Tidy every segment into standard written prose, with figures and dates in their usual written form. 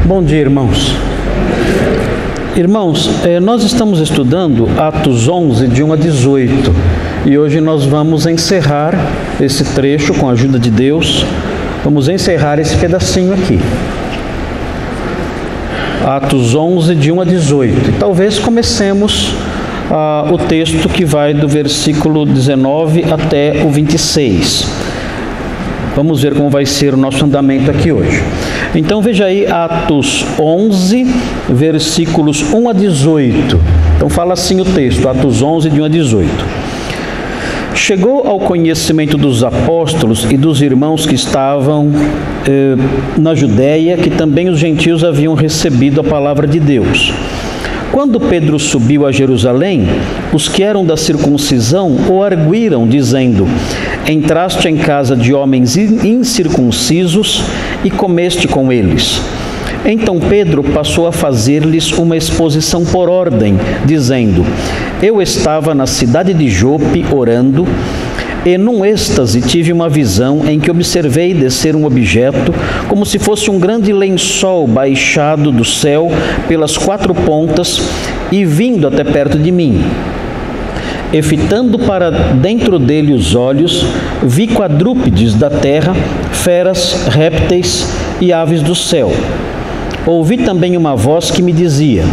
Bom dia, irmãos. Irmãos, nós estamos estudando Atos 11, de 1 a 18. E hoje nós vamos encerrar esse trecho com a ajuda de Deus. Vamos encerrar esse pedacinho aqui. Atos 11, de 1 a 18. E talvez comecemos o texto que vai do versículo 19 até o 26. Vamos ver como vai ser o nosso andamento aqui hoje. Então veja aí Atos 11, versículos 1 a 18. Então fala assim o texto, Atos 11, de 1 a 18. Chegou ao conhecimento dos apóstolos e dos irmãos que estavam na Judéia, que também os gentios haviam recebido a palavra de Deus. Quando Pedro subiu a Jerusalém, os que eram da circuncisão o arguíram, dizendo: entraste em casa de homens incircuncisos e comeste com eles. Então Pedro passou a fazer-lhes uma exposição por ordem, dizendo: eu estava na cidade de Jope orando, e num êxtase tive uma visão em que observei descer um objeto, como se fosse um grande lençol baixado do céu pelas quatro pontas e vindo até perto de mim. E fitando para dentro dele os olhos, vi quadrúpedes da terra, feras, répteis e aves do céu. Ouvi também uma voz que me dizia: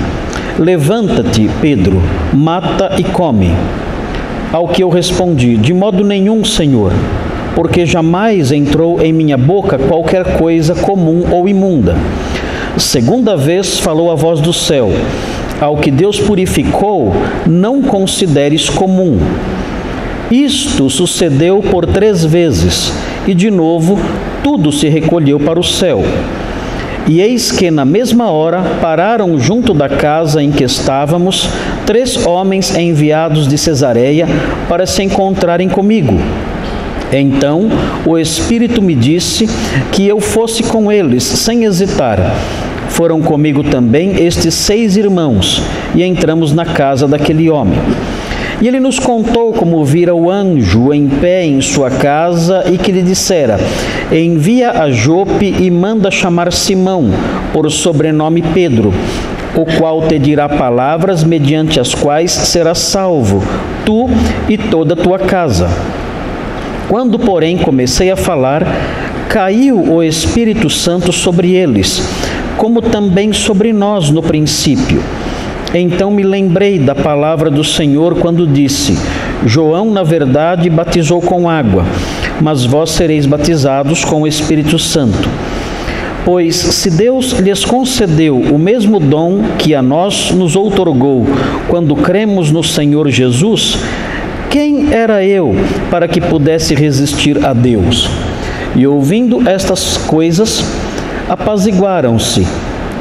levanta-te, Pedro, mata e come. Ao que eu respondi: de modo nenhum, Senhor, porque jamais entrou em minha boca qualquer coisa comum ou imunda. Segunda vez falou a voz do céu: ao que Deus purificou, não consideres comum. Isto sucedeu por 3 vezes, e de novo tudo se recolheu para o céu. E eis que na mesma hora pararam junto da casa em que estávamos 3 homens enviados de Cesareia para se encontrarem comigo. Então o Espírito me disse que eu fosse com eles sem hesitar. Foram comigo também estes 6 irmãos, e entramos na casa daquele homem. E ele nos contou como vira o anjo em pé em sua casa e que lhe dissera: envia a Jope e manda chamar Simão, por sobrenome Pedro, o qual te dirá palavras mediante as quais serás salvo, tu e toda a tua casa. Quando, porém, comecei a falar, caiu o Espírito Santo sobre eles, como também sobre nós no princípio. Então me lembrei da palavra do Senhor quando disse: João, na verdade, batizou com água, mas vós sereis batizados com o Espírito Santo. Pois se Deus lhes concedeu o mesmo dom que a nós nos outorgou quando cremos no Senhor Jesus, quem era eu para que pudesse resistir a Deus? E ouvindo estas coisas, apaziguaram-se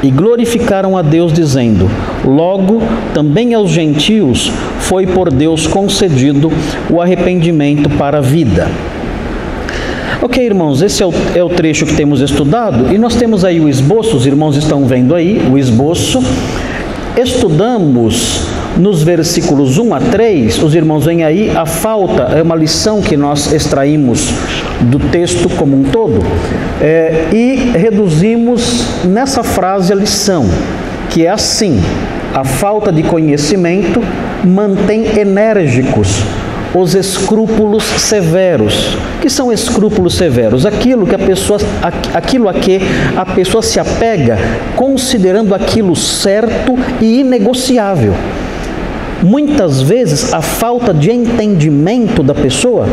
e glorificaram a Deus, dizendo: logo, também aos gentios foi por Deus concedido o arrependimento para a vida. Ok, irmãos, esse é o trecho que temos estudado, e nós temos aí o esboço, os irmãos estão vendo aí o esboço. Estudamos nos versículos 1 a 3, os irmãos veem aí a falta, é uma lição que nós extraímos do texto como um todo, e reduzimos nessa frase a lição, que é assim: a falta de conhecimento mantém enérgicos os escrúpulos severos. Que são escrúpulos severos? Aquilo a que a pessoa se apega considerando aquilo certo e inegociável. Muitas vezes a falta de entendimento da pessoa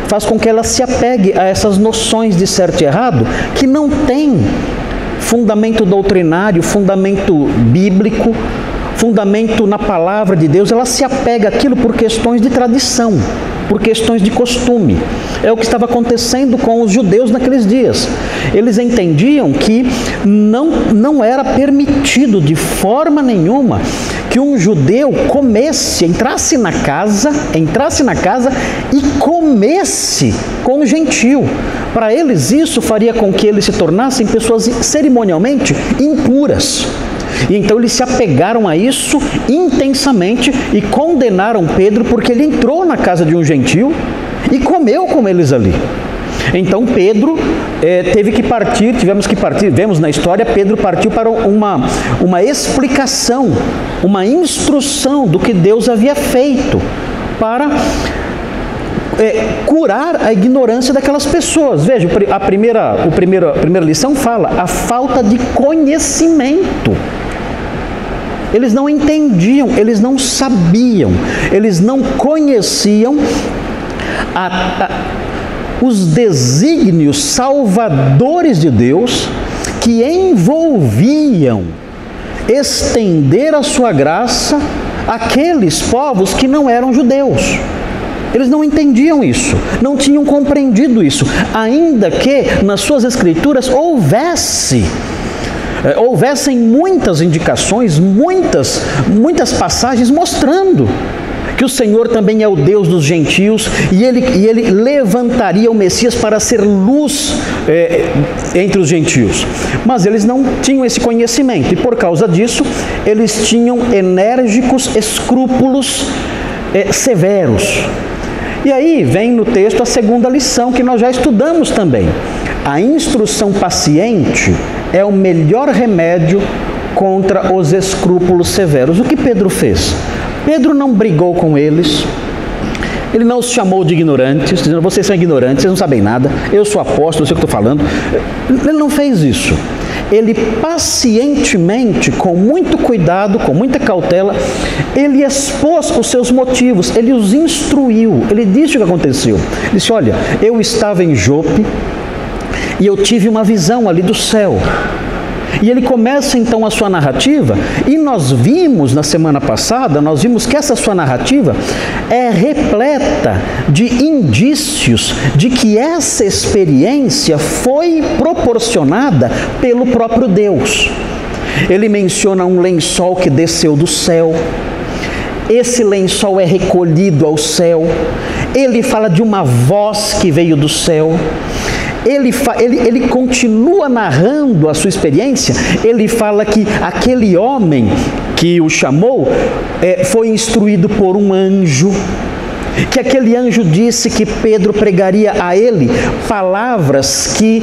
faz com que ela se apegue a essas noções de certo e errado que não têm fundamento doutrinário, fundamento bíblico, fundamento na palavra de Deus. Ela se apega àquilo por questões de tradição, por questões de costume. É o que estava acontecendo com os judeus naqueles dias. Eles entendiam que não era permitido de forma nenhuma que um judeu entrasse na casa e comesse com um gentio. Para eles isso faria com que eles se tornassem pessoas cerimonialmente impuras. E então eles se apegaram a isso intensamente e condenaram Pedro porque ele entrou na casa de um gentio e comeu com eles ali. Então Pedro tivemos que partir, vemos na história, Pedro partiu para uma explicação, uma instrução do que Deus havia feito para curar a ignorância daquelas pessoas. Veja, a primeira lição fala a falta de conhecimento. Eles não entendiam, eles não sabiam, eles não conheciam os desígnios salvadores de Deus, que envolviam estender a sua graça àqueles povos que não eram judeus. Eles não entendiam isso, não tinham compreendido isso, ainda que nas suas escrituras houvessem muitas indicações, muitas passagens mostrando que o Senhor também é o Deus dos gentios e ele levantaria o Messias para ser luz entre os gentios. Mas eles não tinham esse conhecimento e por causa disso eles tinham enérgicos escrúpulos severos. E aí vem no texto a segunda lição que nós já estudamos também. A instrução paciente é o melhor remédio contra os escrúpulos severos. O que Pedro fez? Pedro não brigou com eles, ele não os chamou de ignorantes, dizendo, vocês são ignorantes, vocês não sabem nada, eu sou apóstolo, eu sei o que estou falando. Ele não fez isso. Ele pacientemente, com muito cuidado, com muita cautela, ele expôs os seus motivos, ele os instruiu, ele disse o que aconteceu. Ele disse, olha, eu estava em Jope e eu tive uma visão ali do céu. E ele começa então a sua narrativa, e nós vimos na semana passada, nós vimos que essa sua narrativa é repleta de indícios de que essa experiência foi proporcionada pelo próprio Deus. Ele menciona um lençol que desceu do céu, esse lençol é recolhido ao céu, ele fala de uma voz que veio do céu. Ele continua narrando a sua experiência, ele fala que aquele homem que o chamou foi instruído por um anjo, que aquele anjo disse que Pedro pregaria a ele palavras que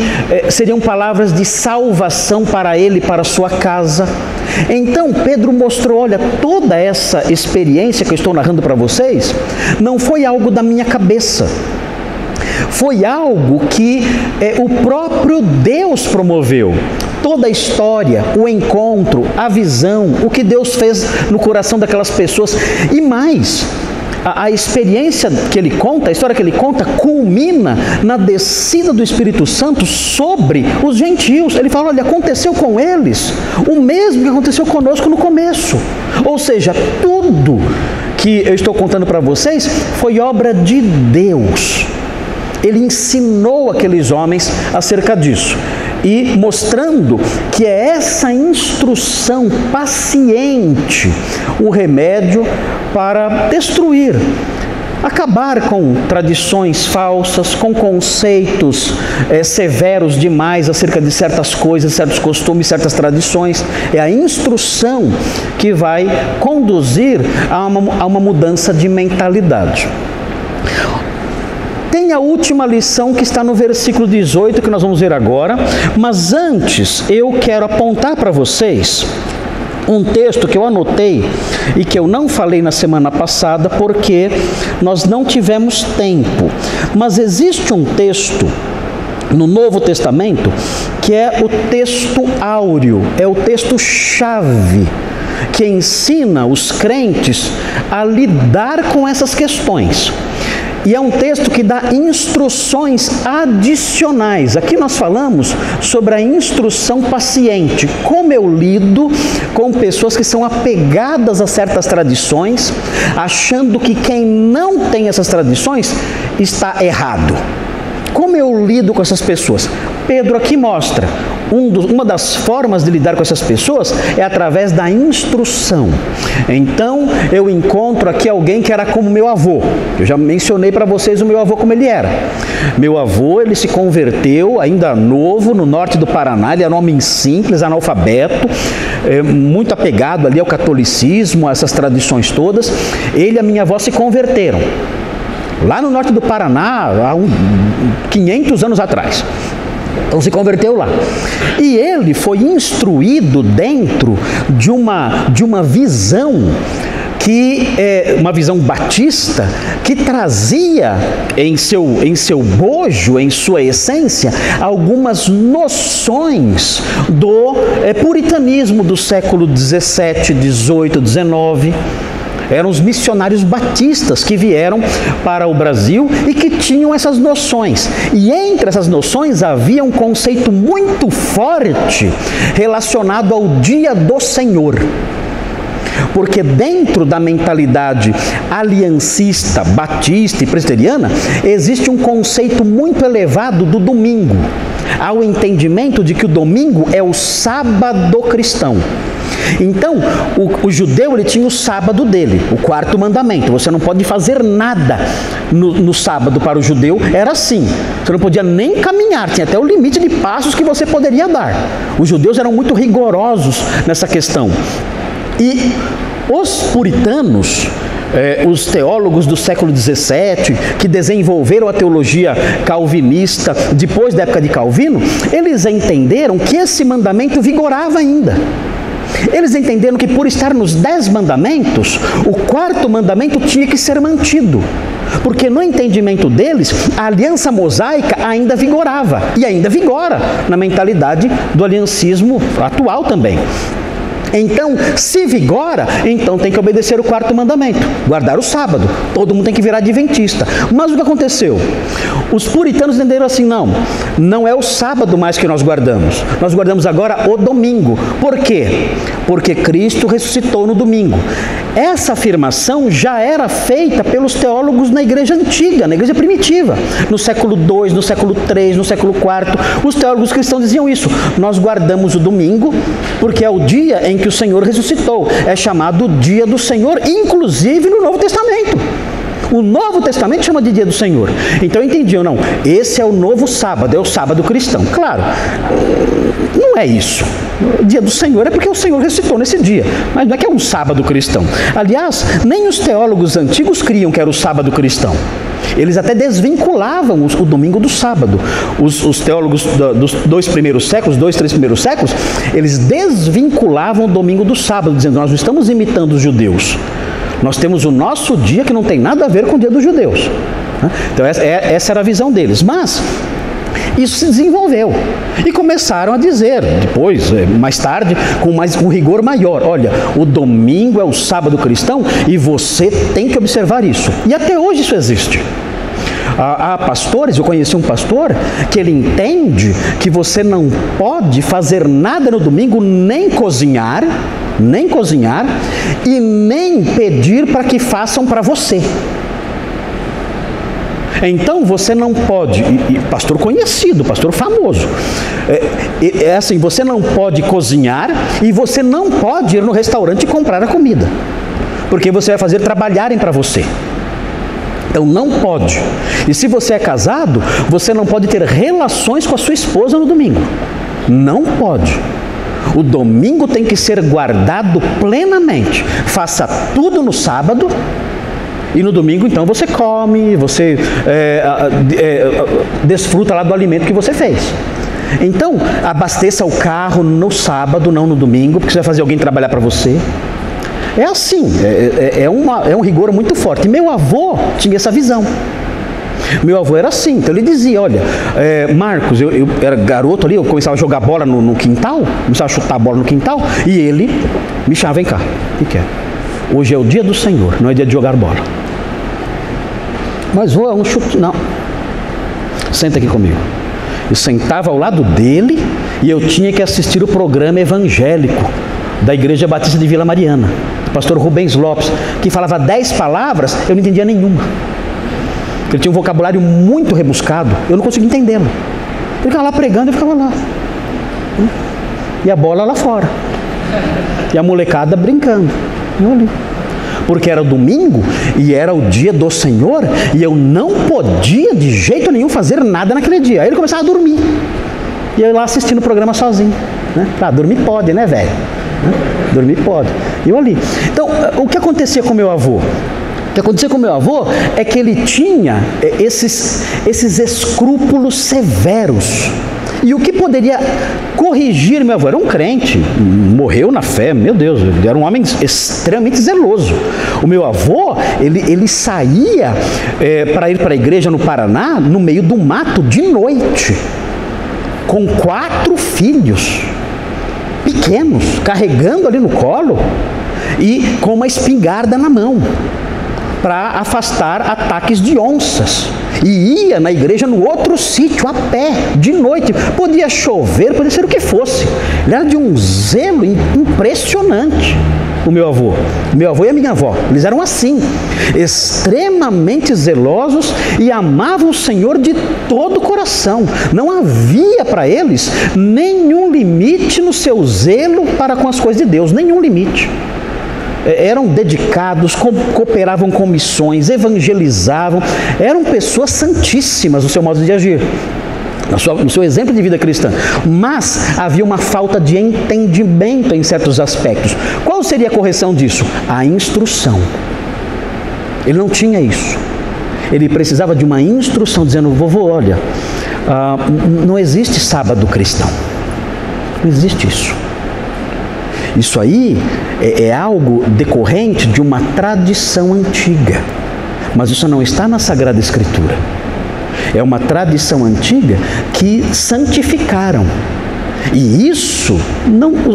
seriam palavras de salvação para ele, para a sua casa. Então Pedro mostrou, olha, toda essa experiência que eu estou narrando para vocês, não foi algo da minha cabeça. Foi algo que o próprio Deus promoveu. Toda a história, o encontro, a visão, o que Deus fez no coração daquelas pessoas. E mais, a experiência que ele conta, a história que ele conta, culmina na descida do Espírito Santo sobre os gentios. Ele fala, olha, aconteceu com eles o mesmo que aconteceu conosco no começo. Ou seja, tudo que eu estou contando para vocês foi obra de Deus. Ele ensinou aqueles homens acerca disso, e mostrando que é essa instrução paciente o remédio para destruir, acabar com tradições falsas, com conceitos severos demais acerca de certas coisas, certos costumes, certas tradições. É a instrução que vai conduzir a uma mudança de mentalidade. Tem a última lição que está no versículo 18, que nós vamos ver agora, mas antes eu quero apontar para vocês um texto que eu anotei e que eu não falei na semana passada porque nós não tivemos tempo. Mas existe um texto no Novo Testamento que é o texto áureo, é o texto-chave, que ensina os crentes a lidar com essas questões. E é um texto que dá instruções adicionais. Aqui nós falamos sobre a instrução paciente. Como eu lido com pessoas que são apegadas a certas tradições, achando que quem não tem essas tradições está errado. Como eu lido com essas pessoas? Pedro aqui mostra. Uma das formas de lidar com essas pessoas é através da instrução. Então, eu encontro aqui alguém que era como meu avô. Eu já mencionei para vocês o meu avô como ele era. Meu avô, ele se converteu ainda novo no norte do Paraná. Ele era um homem simples, analfabeto, muito apegado ali ao catolicismo, a essas tradições todas. Ele e a minha avó se converteram lá no norte do Paraná, há 500 anos atrás. Então se converteu lá. E ele foi instruído dentro de uma visão uma visão batista, que trazia em seu bojo, em sua essência, algumas noções do puritanismo do século 17, 18, 19. Eram os missionários batistas que vieram para o Brasil e que tinham essas noções. E entre essas noções havia um conceito muito forte relacionado ao dia do Senhor. Porque dentro da mentalidade aliancista, batista e presbiteriana, existe um conceito muito elevado do domingo. Há o entendimento de que o domingo é o sábado cristão. Então, o judeu ele tinha o sábado dele, o quarto mandamento. Você não pode fazer nada no sábado. Para o judeu era assim. Você não podia nem caminhar, tinha até o limite de passos que você poderia dar. Os judeus eram muito rigorosos nessa questão. E os puritanos, os teólogos do século XVII, que desenvolveram a teologia calvinista depois da época de Calvino, eles entenderam que esse mandamento vigorava ainda. Eles entenderam que por estar nos 10 mandamentos, o quarto mandamento tinha que ser mantido. Porque no entendimento deles, a aliança mosaica ainda vigorava. E ainda vigora na mentalidade do aliancismo atual também. Então, se vigora, então tem que obedecer o quarto mandamento, guardar o sábado. Todo mundo tem que virar adventista. Mas o que aconteceu? Os puritanos entenderam assim, não é o sábado mais que nós guardamos agora o domingo. Por quê? Porque Cristo ressuscitou no domingo. Essa afirmação já era feita pelos teólogos na igreja antiga, na igreja primitiva. No século II, no século III, no século IV, os teólogos cristãos diziam isso. Nós guardamos o domingo porque é o dia em que o Senhor ressuscitou. É chamado dia do Senhor, inclusive no Novo Testamento. O Novo Testamento chama de dia do Senhor. Então entendiam, esse é o novo sábado, é o sábado cristão. Claro, não é isso. O dia do Senhor é porque o Senhor ressuscitou nesse dia, mas não é que é um sábado cristão. Aliás, nem os teólogos antigos criam que era o sábado cristão. Eles até desvinculavam o domingo do sábado. Os teólogos dos 2 primeiros séculos, 2, 3 primeiros séculos, eles desvinculavam o domingo do sábado, dizendo, nós não estamos imitando os judeus. Nós temos o nosso dia que não tem nada a ver com o dia dos judeus. Então essa era a visão deles. Mas isso se desenvolveu. E começaram a dizer, depois, mais tarde, com rigor maior, olha, o domingo é o sábado cristão e você tem que observar isso. E até hoje isso existe. Há pastores, eu conheci um pastor, que ele entende que você não pode fazer nada no domingo, nem cozinhar e nem pedir para que façam para você. Então você não pode, e pastor conhecido, pastor famoso, é assim, você não pode cozinhar e você não pode ir no restaurante e comprar a comida, porque você vai fazer trabalharem para você. Então não pode. E se você é casado, você não pode ter relações com a sua esposa no domingo. Não pode. O domingo tem que ser guardado plenamente. Faça tudo no sábado e no domingo então você come, você desfruta lá do alimento que você fez. Então abasteça o carro no sábado, não no domingo, porque você vai fazer alguém trabalhar para você. É assim, é um rigor muito forte. E meu avô tinha essa visão. Meu avô era assim, então ele dizia, olha, Marcos, eu era garoto ali, eu começava a jogar bola no quintal, começava a chutar a bola no quintal, e ele me chamava, vem cá, o que é? Hoje é o dia do Senhor, não é dia de jogar bola. Mas vô, é um chute, não. Senta aqui comigo. Eu sentava ao lado dele e eu tinha que assistir o programa evangélico da Igreja Batista de Vila Mariana, do pastor Rubens Lopes, que falava 10 palavras, eu não entendia nenhuma. Ele tinha um vocabulário muito rebuscado, eu não conseguia entendê-lo. Ele ficava lá pregando, eu ficava lá. E a bola lá fora. E a molecada brincando. Eu ali. Porque era domingo e era o dia do Senhor e eu não podia de jeito nenhum fazer nada naquele dia. Aí ele começava a dormir. E eu lá assistindo o programa sozinho. Dormir pode, né, velho? Dormir pode. E eu ali. Então, o que acontecia com meu avô? O que acontecia com meu avô é que ele tinha esses escrúpulos severos. E o que poderia corrigir meu avô? Era um crente, morreu na fé, meu Deus, ele era um homem extremamente zeloso. O meu avô, ele saía para ir para a igreja no Paraná, no meio do mato, de noite, com 4 filhos pequenos, carregando ali no colo e com uma espingarda na mão, para afastar ataques de onças. E ia na igreja no outro sítio, a pé, de noite. Podia chover, podia ser o que fosse. Ele era de um zelo impressionante, o meu avô. Meu avô e a minha avó, eles eram assim, extremamente zelosos e amavam o Senhor de todo o coração. Não havia para eles nenhum limite no seu zelo para com as coisas de Deus, nenhum limite. Eram dedicados, cooperavam com missões, evangelizavam, eram pessoas santíssimas no seu modo de agir, no seu exemplo de vida cristã. Mas havia uma falta de entendimento em certos aspectos. Qual seria a correção disso? A instrução. Ele não tinha isso. Ele precisava de uma instrução, dizendo: vovô, olha, não existe sábado cristão. Não existe isso. Isso aí é algo decorrente de uma tradição antiga, mas isso não está na Sagrada Escritura. É uma tradição antiga que santificaram. E isso,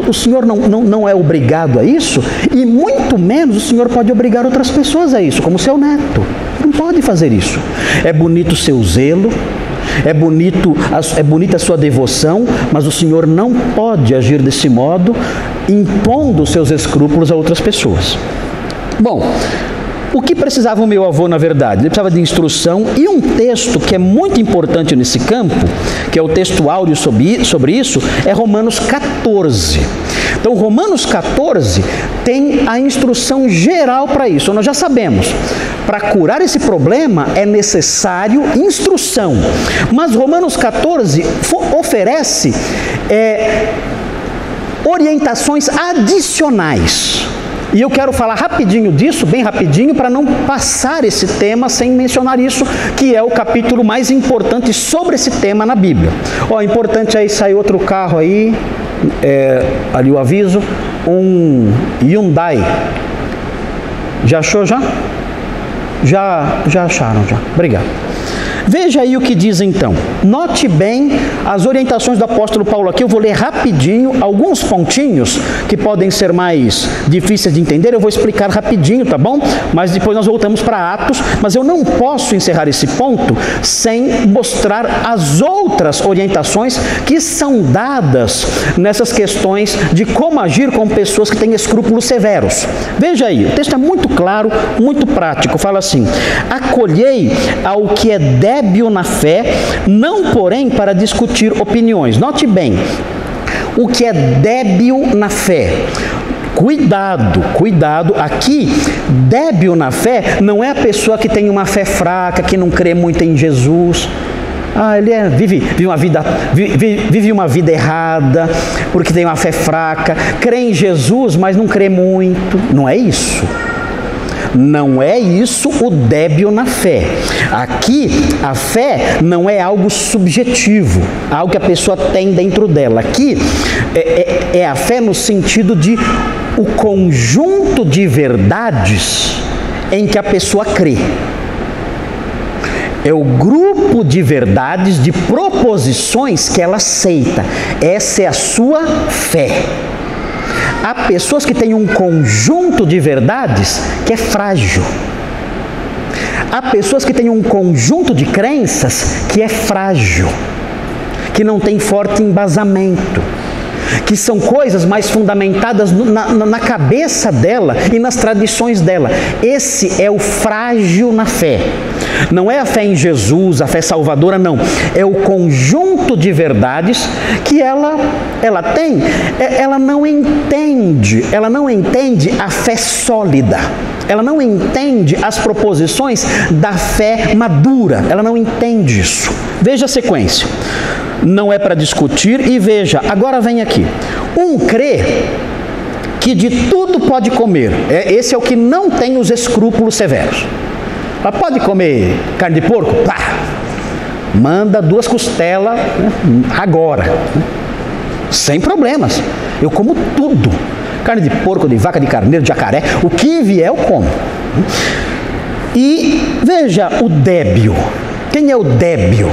o Senhor não é obrigado a isso, e muito menos o Senhor pode obrigar outras pessoas a isso, como seu neto. Não pode fazer isso. É bonito o seu zelo, é bonita a sua devoção, mas o Senhor não pode agir desse modo, impondo os seus escrúpulos a outras pessoas. Bom, o que precisava o meu avô, na verdade? Ele precisava de instrução, e um texto que é muito importante nesse campo, que é o texto áureo sobre isso, é Romanos 14. Então, Romanos 14 tem a instrução geral para isso. Nós já sabemos, para curar esse problema é necessário instrução. Mas Romanos 14 oferece orientações adicionais. E eu quero falar rapidinho disso, bem rapidinho, para não passar esse tema sem mencionar isso, que é o capítulo mais importante sobre esse tema na Bíblia. Importante aí, saiu outro carro aí, ali o aviso, um Hyundai. Já achou já? Já acharam já. Obrigado. Veja aí o que diz então. Note bem as orientações do apóstolo Paulo aqui. Eu vou ler rapidinho alguns pontinhos que podem ser mais difíceis de entender. Eu vou explicar rapidinho, tá bom? Mas depois nós voltamos para Atos. Mas eu não posso encerrar esse ponto sem mostrar as outras orientações que são dadas nessas questões de como agir com pessoas que têm escrúpulos severos. Veja aí, o texto é muito claro, muito prático. Fala assim: acolhei ao que é débil na fé, não porém para discutir opiniões. Note bem, o que é débil na fé. Cuidado, aqui, débil na fé não é a pessoa que tem uma fé fraca, que não crê muito em Jesus. Ele vive uma vida errada, porque tem uma fé fraca, crê em Jesus, mas não crê muito. Não é isso. Não é isso o débil na fé. Aqui, a fé não é algo subjetivo, algo que a pessoa tem dentro dela. Aqui, é a fé no sentido de o conjunto de verdades em que a pessoa crê. É o grupo de verdades, de proposições que ela aceita. Essa é a sua fé. Há pessoas que têm um conjunto de verdades que é frágil. Há pessoas que têm um conjunto de crenças que é frágil, que não tem forte embasamento, que são coisas mais fundamentadas na cabeça dela e nas tradições dela. Esse é o frágil na fé. Não é a fé em Jesus, a fé salvadora, não. É o conjunto de verdades que ela tem. Ela não entende a fé sólida. Ela não entende as proposições da fé madura. Ela não entende isso. Veja a sequência. Não é para discutir, e veja, agora vem aqui. Um crê que de tudo pode comer. Esse é o que não tem os escrúpulos severos. Pode comer carne de porco? Manda 2 costelas, né, agora, né, sem problemas. Eu como tudo. Carne de porco, de vaca, de carneiro, de jacaré, o que vier eu como. E veja o débil. Quem é o débil?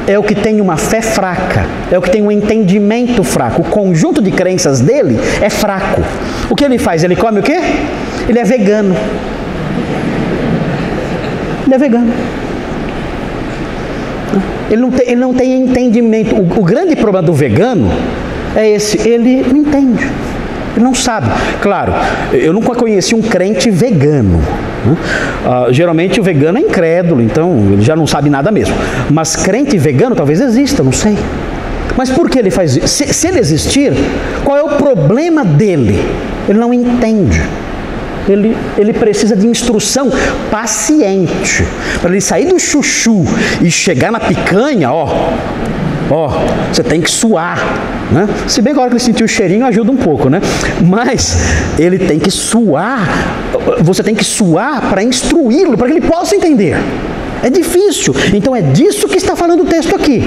É o que tem uma fé fraca, é o que tem um entendimento fraco. O conjunto de crenças dele é fraco. O que ele faz? Ele come o quê? Ele é vegano. Ele é vegano. Ele não tem entendimento. O grande problema do vegano é esse: ele não entende. Ele não sabe. Claro, eu nunca conheci um crente vegano. Geralmente o vegano é incrédulo, então ele já não sabe nada mesmo. Mas crente vegano talvez exista, não sei. Mas por que ele faz isso? Se ele existir, qual é o problema dele? Ele não entende. Ele precisa de instrução paciente. Para ele sair do chuchu e chegar na picanha, você tem que suar, né? Se bem que a hora que ele sentir o cheirinho ajuda um pouco, né? Mas ele tem que suar, você tem que suar para instruí-lo, para que ele possa entender. É difícil. Então é disso que está falando o texto aqui.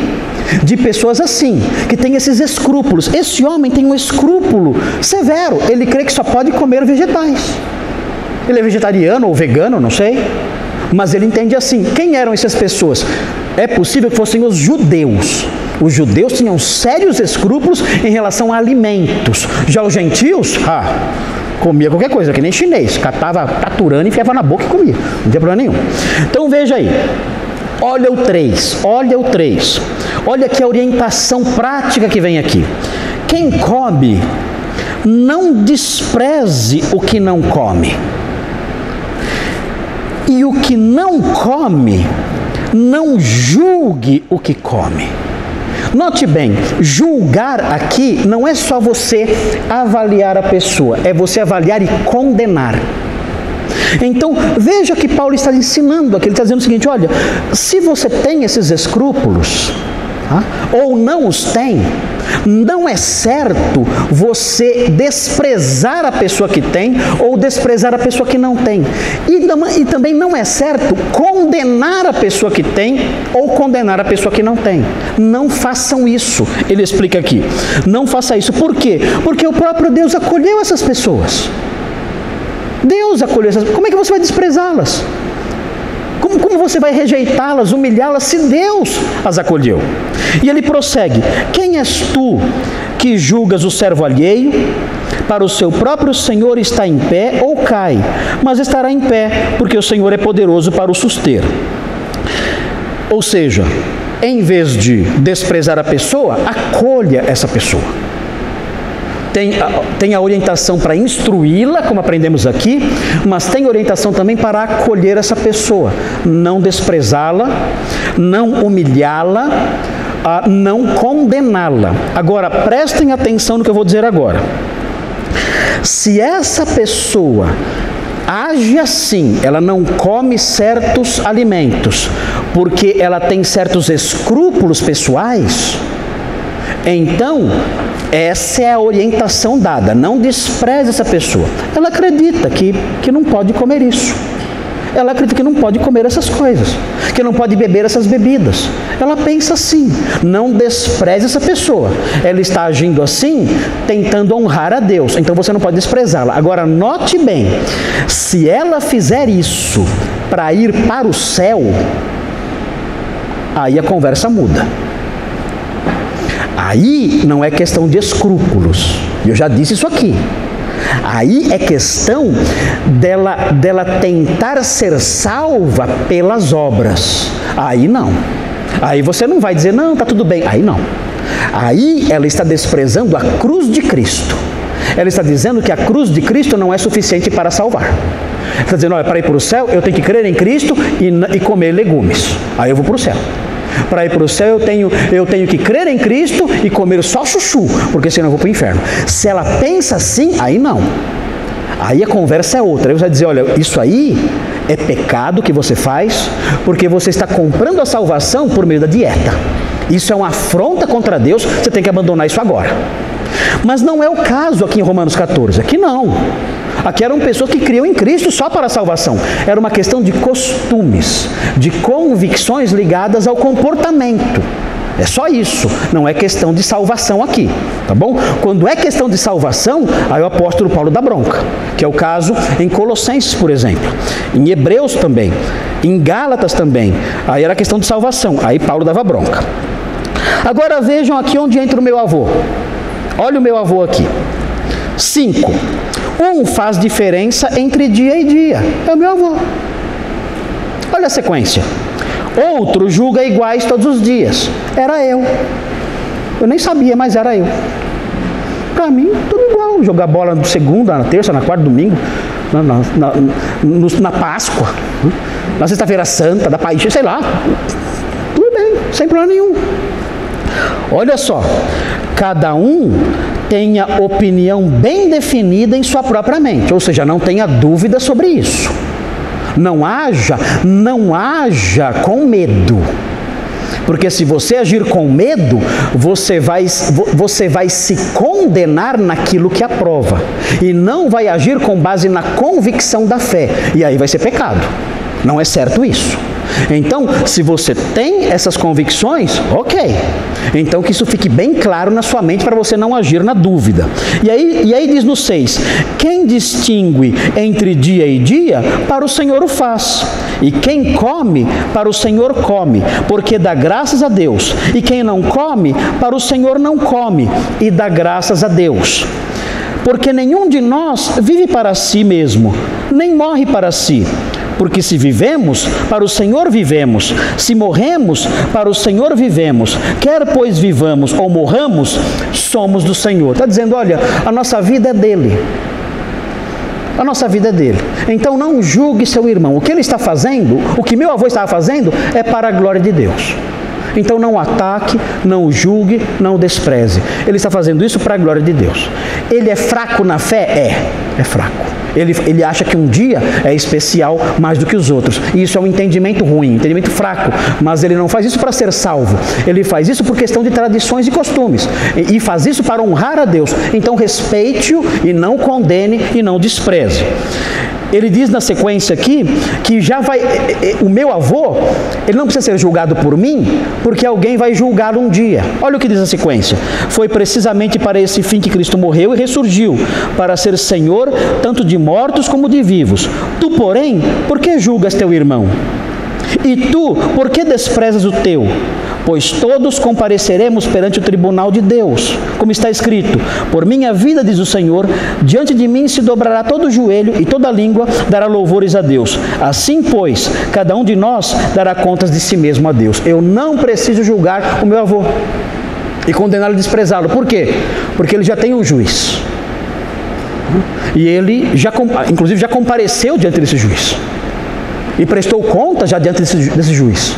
De pessoas assim, que têm esses escrúpulos. Esse homem tem um escrúpulo severo. Ele crê que só pode comer vegetais. Ele é vegetariano ou vegano, não sei. Mas ele entende assim. Quem eram essas pessoas? É possível que fossem os judeus. Os judeus tinham sérios escrúpulos em relação a alimentos. Já os gentios, comia qualquer coisa, que nem chinês. Catava taturana e enfiava na boca e comia. Não tinha problema nenhum. Então veja aí. Olha o 3. Olha aqui a orientação prática que vem aqui. Quem come, não despreze o que não come. E o que não come, não julgue o que come. Note bem, julgar aqui não é só você avaliar a pessoa, é você avaliar e condenar. Então, veja que Paulo está ensinando aqui, ele está dizendo o seguinte: olha, se você tem esses escrúpulos, ou não os tem, não é certo você desprezar a pessoa que tem ou desprezar a pessoa que não tem. E também não é certo condenar a pessoa que tem ou condenar a pessoa que não tem. Não façam isso. Ele explica aqui. Não faça isso. Por quê? Porque o próprio Deus acolheu essas pessoas. Deus acolheu essas pessoas. Como é que você vai desprezá-las? Como você vai rejeitá-las, humilhá-las, se Deus as acolheu? E ele prossegue: quem és tu que julgas o servo alheio? Para o seu próprio Senhor está em pé ou cai, mas estará em pé, porque o Senhor é poderoso para o suster. Ou seja, em vez de desprezar a pessoa, acolha essa pessoa. Tem a orientação para instruí-la, como aprendemos aqui, mas tem orientação também para acolher essa pessoa, não desprezá-la, não humilhá-la, não condená-la. Agora, prestem atenção no que eu vou dizer agora. Se essa pessoa age assim, ela não come certos alimentos, porque ela tem certos escrúpulos pessoais, então essa é a orientação dada. Não despreze essa pessoa. Ela acredita que não pode comer isso. Ela acredita que não pode comer essas coisas, que não pode beber essas bebidas. Ela pensa assim. Não despreze essa pessoa. Ela está agindo assim, tentando honrar a Deus. Então você não pode desprezá-la. Agora note bem, se ela fizer isso para ir para o céu, aí a conversa muda. Aí não é questão de escrúpulos. Eu já disse isso aqui. Aí é questão dela tentar ser salva pelas obras. Aí não. Aí você não vai dizer, não, está tudo bem. Aí não. Aí ela está desprezando a cruz de Cristo. Ela está dizendo que a cruz de Cristo não é suficiente para salvar. Ela está dizendo, olha, para ir para o céu, eu tenho que crer em Cristo e comer legumes. Aí eu vou para o céu. Para ir para o céu eu tenho que crer em Cristo e comer só chuchu, porque senão eu vou para o inferno. Se ela pensa assim, aí não. Aí a conversa é outra. Aí você vai dizer, olha, isso aí é pecado que você faz, porque você está comprando a salvação por meio da dieta. Isso é uma afronta contra Deus, você tem que abandonar isso agora. Mas não é o caso aqui em Romanos 14, aqui não. Aqui eram pessoas que criam em Cristo só para a salvação. Era uma questão de costumes, de convicções ligadas ao comportamento. É só isso, não é questão de salvação aqui, tá bom? Quando é questão de salvação, aí o apóstolo Paulo dá bronca, que é o caso em Colossenses, por exemplo, em Hebreus também, em Gálatas também, aí era questão de salvação, aí Paulo dava bronca. Agora vejam aqui onde entra o meu avô. Olha o meu avô aqui. 5. Um faz diferença entre dia e dia. É o meu avô. Olha a sequência. Outro julga iguais todos os dias. Era eu. Eu nem sabia, mas era eu. Para mim, tudo igual. Jogar bola na segunda, na terça, na quarta, domingo, na Páscoa, na Sexta-feira Santa, da Paixão, sei lá. Tudo bem, sem problema nenhum. Olha só. Cada um tem a opinião bem definida em sua própria mente. Ou seja, não tenha dúvida sobre isso. Não haja com medo. Porque se você agir com medo, você vai se condenar naquilo que aprova. E não vai agir com base na convicção da fé. E aí vai ser pecado. Não é certo isso. Então, se você tem essas convicções, ok. Então, que isso fique bem claro na sua mente para você não agir na dúvida. E aí diz no 6, quem distingue entre dia e dia, para o Senhor o faz. E quem come, para o Senhor come, porque dá graças a Deus. E quem não come, para o Senhor não come, e dá graças a Deus. Porque nenhum de nós vive para si mesmo, nem morre para si. Porque se vivemos, para o Senhor vivemos. Se morremos, para o Senhor vivemos. Quer pois vivamos ou morramos, somos do Senhor. Está dizendo, olha, a nossa vida é dele. A nossa vida é dele. Então não julgue seu irmão. O que ele está fazendo, o que meu avô estava fazendo, é para a glória de Deus. Então não ataque, não julgue, não despreze. Ele está fazendo isso para a glória de Deus. Ele é fraco na fé? É fraco. Ele acha que um dia é especial mais do que os outros. E isso é um entendimento ruim, um entendimento fraco. Mas ele não faz isso para ser salvo. Ele faz isso por questão de tradições e costumes. E faz isso para honrar a Deus. Então respeite-o e não condene e não despreze. Ele diz na sequência aqui que o meu avô, ele não precisa ser julgado por mim, porque alguém vai julgá-lo um dia. Olha o que diz a sequência. Foi precisamente para esse fim que Cristo morreu e ressurgiu, para ser Senhor tanto de mortos como de vivos. Tu, porém, por que julgas teu irmão? E tu, por que desprezas o teu? Pois todos compareceremos perante o tribunal de Deus, como está escrito, por minha vida, diz o Senhor, diante de mim se dobrará todo o joelho e toda língua dará louvores a Deus. Assim, pois, cada um de nós dará contas de si mesmo a Deus. Eu não preciso julgar o meu avô e condená-lo e desprezá-lo. Por quê? Porque ele já tem um juiz. E ele, inclusive, já compareceu diante desse juiz. E prestou conta já diante desse juiz.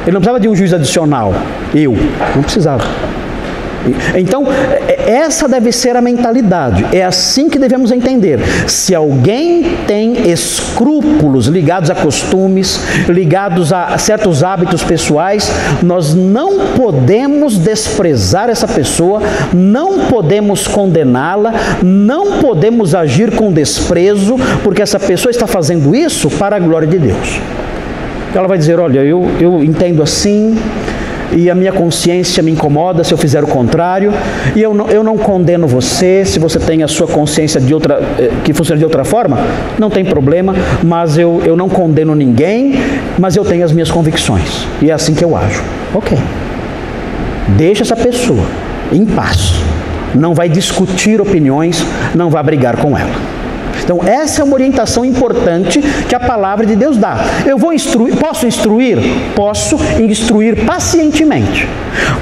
Ele não precisava de um juiz adicional. Eu não precisava. Então, essa deve ser a mentalidade. É assim que devemos entender. Se alguém tem escrúpulos ligados a costumes, ligados a certos hábitos pessoais, nós não podemos desprezar essa pessoa, não podemos condená-la, não podemos agir com desprezo, porque essa pessoa está fazendo isso para a glória de Deus. Ela vai dizer, olha, eu entendo assim, e a minha consciência me incomoda se eu fizer o contrário, e eu não condeno você, se você tem a sua consciência que funciona de outra forma, não tem problema, mas eu não condeno ninguém, mas eu tenho as minhas convicções, e é assim que eu ajo. Ok. Deixa essa pessoa em paz, não vai discutir opiniões, não vai brigar com ela. Então, essa é uma orientação importante que a palavra de Deus dá. Eu vou instruir, posso instruir? Posso instruir pacientemente.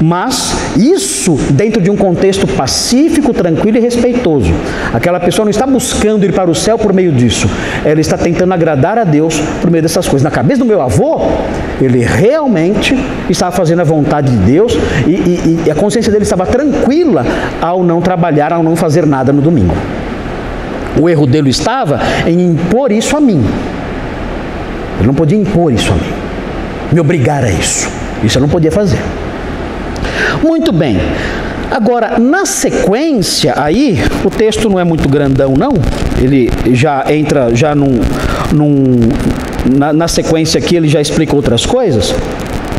Mas isso dentro de um contexto pacífico, tranquilo e respeitoso. Aquela pessoa não está buscando ir para o céu por meio disso. Ela está tentando agradar a Deus por meio dessas coisas. Na cabeça do meu avô, ele realmente estava fazendo a vontade de Deus e a consciência dele estava tranquila ao não trabalhar, ao não fazer nada no domingo. O erro dele estava em impor isso a mim. Ele não podia impor isso a mim, me obrigar a isso. Isso eu não podia fazer. Muito bem. Agora, na sequência, aí, o texto não é muito grandão, não. ele já entra na sequência aqui, ele já explica outras coisas.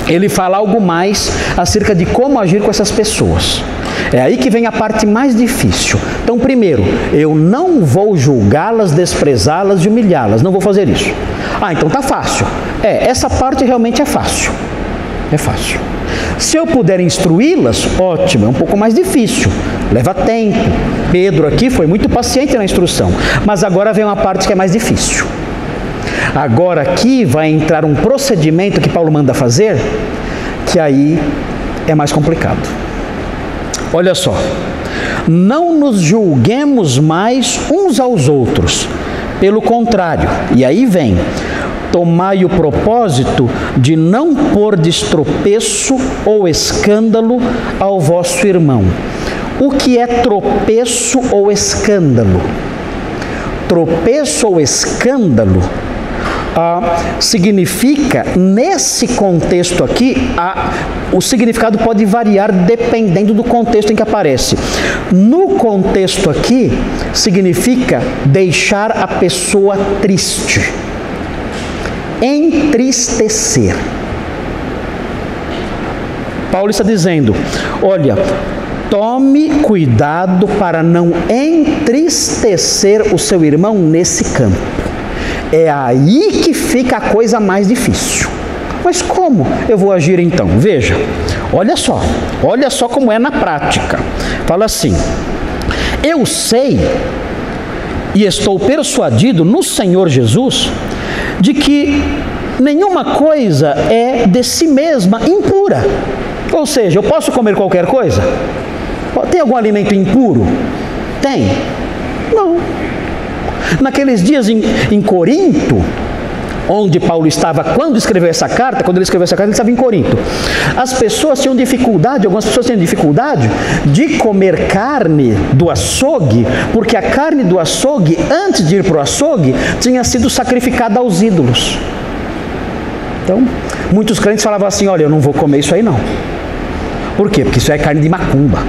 Ele fala algo mais acerca de como agir com essas pessoas. É aí que vem a parte mais difícil. Então, primeiro, eu não vou julgá-las, desprezá-las e humilhá-las. Não vou fazer isso. Ah, então tá fácil. Essa parte realmente é fácil. É fácil. Se eu puder instruí-las, ótimo, é um pouco mais difícil. Leva tempo. Pedro aqui foi muito paciente na instrução. Mas agora vem uma parte que é mais difícil. Agora aqui vai entrar um procedimento que Paulo manda fazer, que aí é mais complicado. Olha só, não nos julguemos mais uns aos outros, pelo contrário, e aí vem, tomai o propósito de não pôr de tropeço ou escândalo ao vosso irmão. O que é tropeço ou escândalo? Tropeço ou escândalo significa, nesse contexto aqui, o significado pode variar dependendo do contexto em que aparece. No contexto aqui, significa deixar a pessoa triste, entristecer. Paulo está dizendo, olha, tome cuidado para não entristecer o seu irmão nesse campo. É aí que fica a coisa mais difícil. Mas como eu vou agir então? Veja, olha só como é na prática. Fala assim, eu sei e estou persuadido no Senhor Jesus de que nenhuma coisa é de si mesma impura. Ou seja, eu posso comer qualquer coisa? Tem algum alimento impuro? Tem? Não. Naqueles dias em Corinto, onde Paulo estava quando escreveu essa carta, ele estava em Corinto. As pessoas tinham dificuldade, algumas pessoas tinham dificuldade de comer carne do açougue, porque a carne do açougue, antes de ir para o açougue, tinha sido sacrificada aos ídolos. Então, muitos crentes falavam assim, olha, eu não vou comer isso aí não. Por quê? Porque isso é carne de macumba.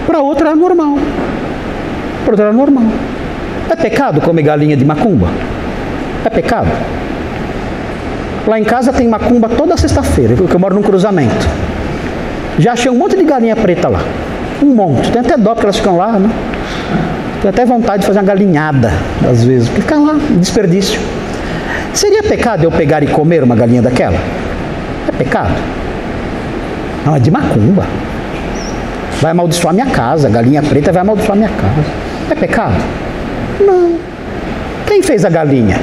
Para outra era normal. Para outra era normal. É pecado comer galinha de macumba? É pecado? Lá em casa tem macumba toda sexta-feira, porque eu moro num cruzamento. Já achei um monte de galinha preta lá. Um monte. Tem até dó porque elas ficam lá, né? Tem até vontade de fazer uma galinhada, às vezes, porque ficam lá, desperdício. Seria pecado eu pegar e comer uma galinha daquela? É pecado? Não, é de macumba. Vai amaldiçoar minha casa, galinha preta vai amaldiçoar minha casa. É pecado? Não. Quem fez a galinha?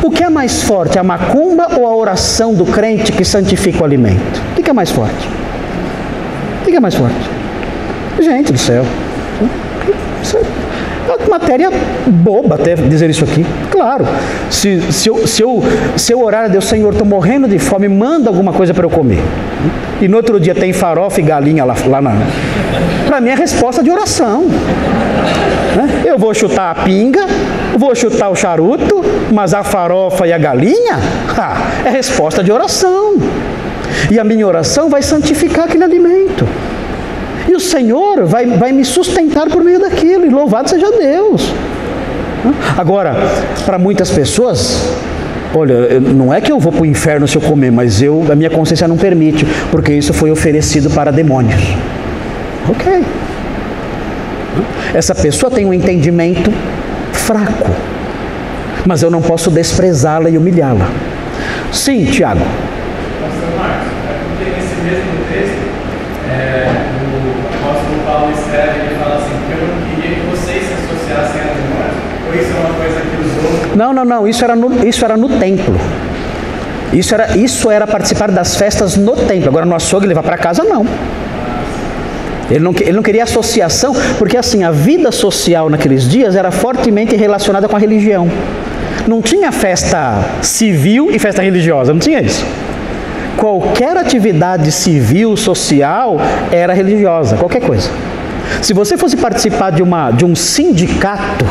O que é mais forte, a macumba ou a oração do crente que santifica o alimento? O que é mais forte? O que é mais forte? Gente do céu. Isso é uma matéria boba até dizer isso aqui. Claro, se eu orar a Deus, Senhor, estou morrendo de fome, manda alguma coisa para eu comer. E no outro dia tem farofa e galinha lá na... Para mim é resposta de oração. Eu vou chutar a pinga, vou chutar o charuto, mas a farofa e a galinha, é resposta de oração. E a minha oração vai santificar aquele alimento. E o Senhor vai me sustentar por meio daquilo, e louvado seja Deus. Agora, para muitas pessoas, olha, não é que eu vou para o inferno se eu comer, mas a minha consciência não permite, porque isso foi oferecido para demônios. Ok. Essa pessoa tem um entendimento fraco, mas eu não posso desprezá-la e humilhá-la. Sim, Tiago. Pastor Marcos, porque nesse mesmo texto, o apóstolo Paulo escreve, ele fala assim, que eu não queria que vocês se associassem a demônios, ou isso é uma coisa que os outros... Não, isso era no templo. Isso era participar das festas no templo. Agora no açougue levar para casa, não. Ele não queria associação, porque assim, a vida social naqueles dias era fortemente relacionada com a religião. Não tinha festa civil e festa religiosa, não tinha isso. Qualquer atividade civil, social, era religiosa, qualquer coisa. Se você fosse participar de um sindicato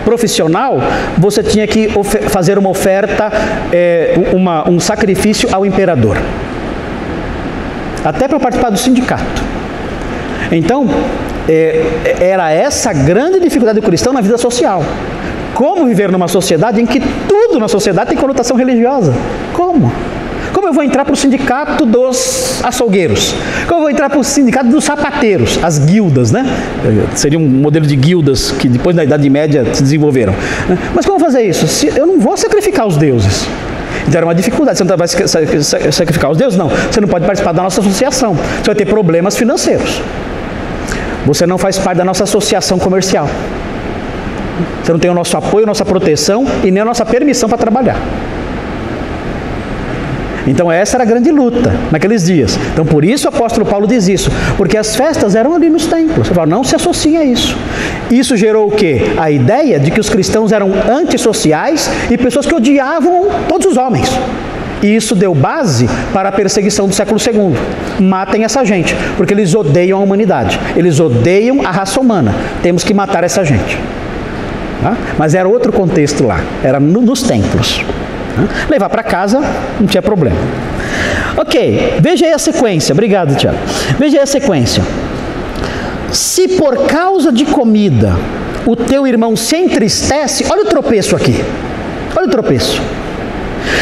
profissional, você tinha que fazer uma oferta, um sacrifício ao imperador. Até para participar do sindicato. Então, era essa a grande dificuldade do cristão na vida social. Como viver numa sociedade em que tudo na sociedade tem conotação religiosa? Como? Como eu vou entrar para o sindicato dos açougueiros? Como eu vou entrar para o sindicato dos sapateiros? As guildas, né? Seria um modelo de guildas que depois da Idade Média se desenvolveram. Mas como fazer isso? Eu não vou sacrificar os deuses. Então era uma dificuldade. Você não vai sacrificar os deuses? Não. Você não pode participar da nossa associação. Você vai ter problemas financeiros. Você não faz parte da nossa associação comercial. Você não tem o nosso apoio, a nossa proteção e nem a nossa permissão para trabalhar. Então essa era a grande luta naqueles dias. Então por isso o apóstolo Paulo diz isso, porque as festas eram ali nos templos. Ele fala, não se associe a isso. Isso gerou o quê? A ideia de que os cristãos eram antissociais e pessoas que odiavam todos os homens. E isso deu base para a perseguição do século II. Matem essa gente, porque eles odeiam a humanidade. Eles odeiam a raça humana. Temos que matar essa gente. Tá? Mas era outro contexto lá, era nos templos. Levar para casa não tinha problema. Ok, veja aí a sequência. Obrigado, Tiago. Veja aí a sequência. Se por causa de comida o teu irmão se entristece, olha o tropeço aqui. Olha o tropeço.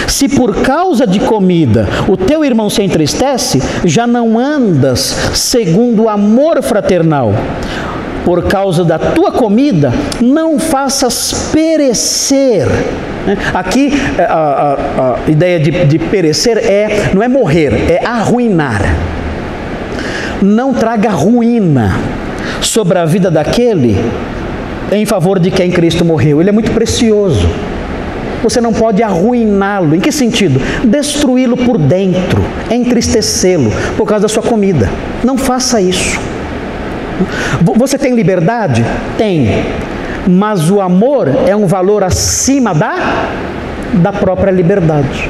Se por causa de comida o teu irmão se entristece, já não andas segundo o amor fraternal. Por causa da tua comida, não faças perecer. Aqui a ideia de perecer não é morrer, é arruinar. Não traga ruína sobre a vida daquele em favor de quem Cristo morreu. Ele é muito precioso. Você não pode arruiná-lo. Em que sentido? Destruí-lo por dentro, entristecê-lo por causa da sua comida. Não faça isso. Você tem liberdade? Tem. Mas o amor é um valor acima da própria liberdade.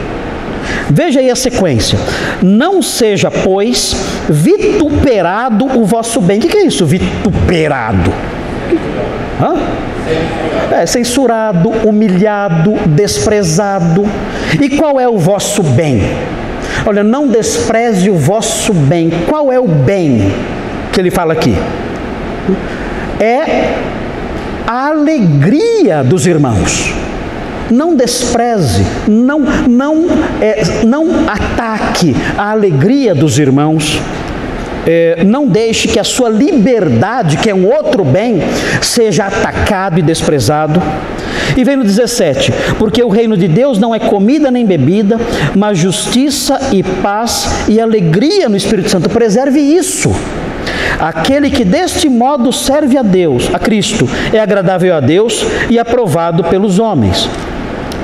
Veja aí a sequência. Não seja, pois, vituperado o vosso bem. O que é isso, vituperado? Censurado, humilhado, desprezado. E qual é o vosso bem? Olha, não despreze o vosso bem. Qual é o bem que ele fala aqui? É a alegria dos irmãos. Não despreze, não ataque a alegria dos irmãos. Não deixe que a sua liberdade, que é um outro bem, seja atacado e desprezado. E vem no 17, porque o reino de Deus não é comida nem bebida, mas justiça e paz e alegria no Espírito Santo. Preserve isso. Aquele que deste modo serve a Deus, a Cristo, é agradável a Deus e aprovado pelos homens.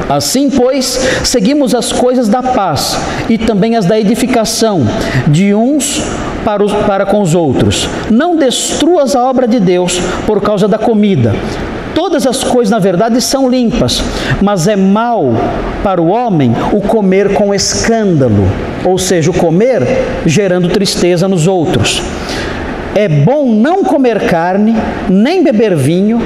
Assim, pois, seguimos as coisas da paz e também as da edificação de uns para com os outros. Não destruas a obra de Deus por causa da comida. Todas as coisas, na verdade, são limpas, mas é mal para o homem o comer com escândalo, ou seja, o comer gerando tristeza nos outros. É bom não comer carne, nem beber vinho,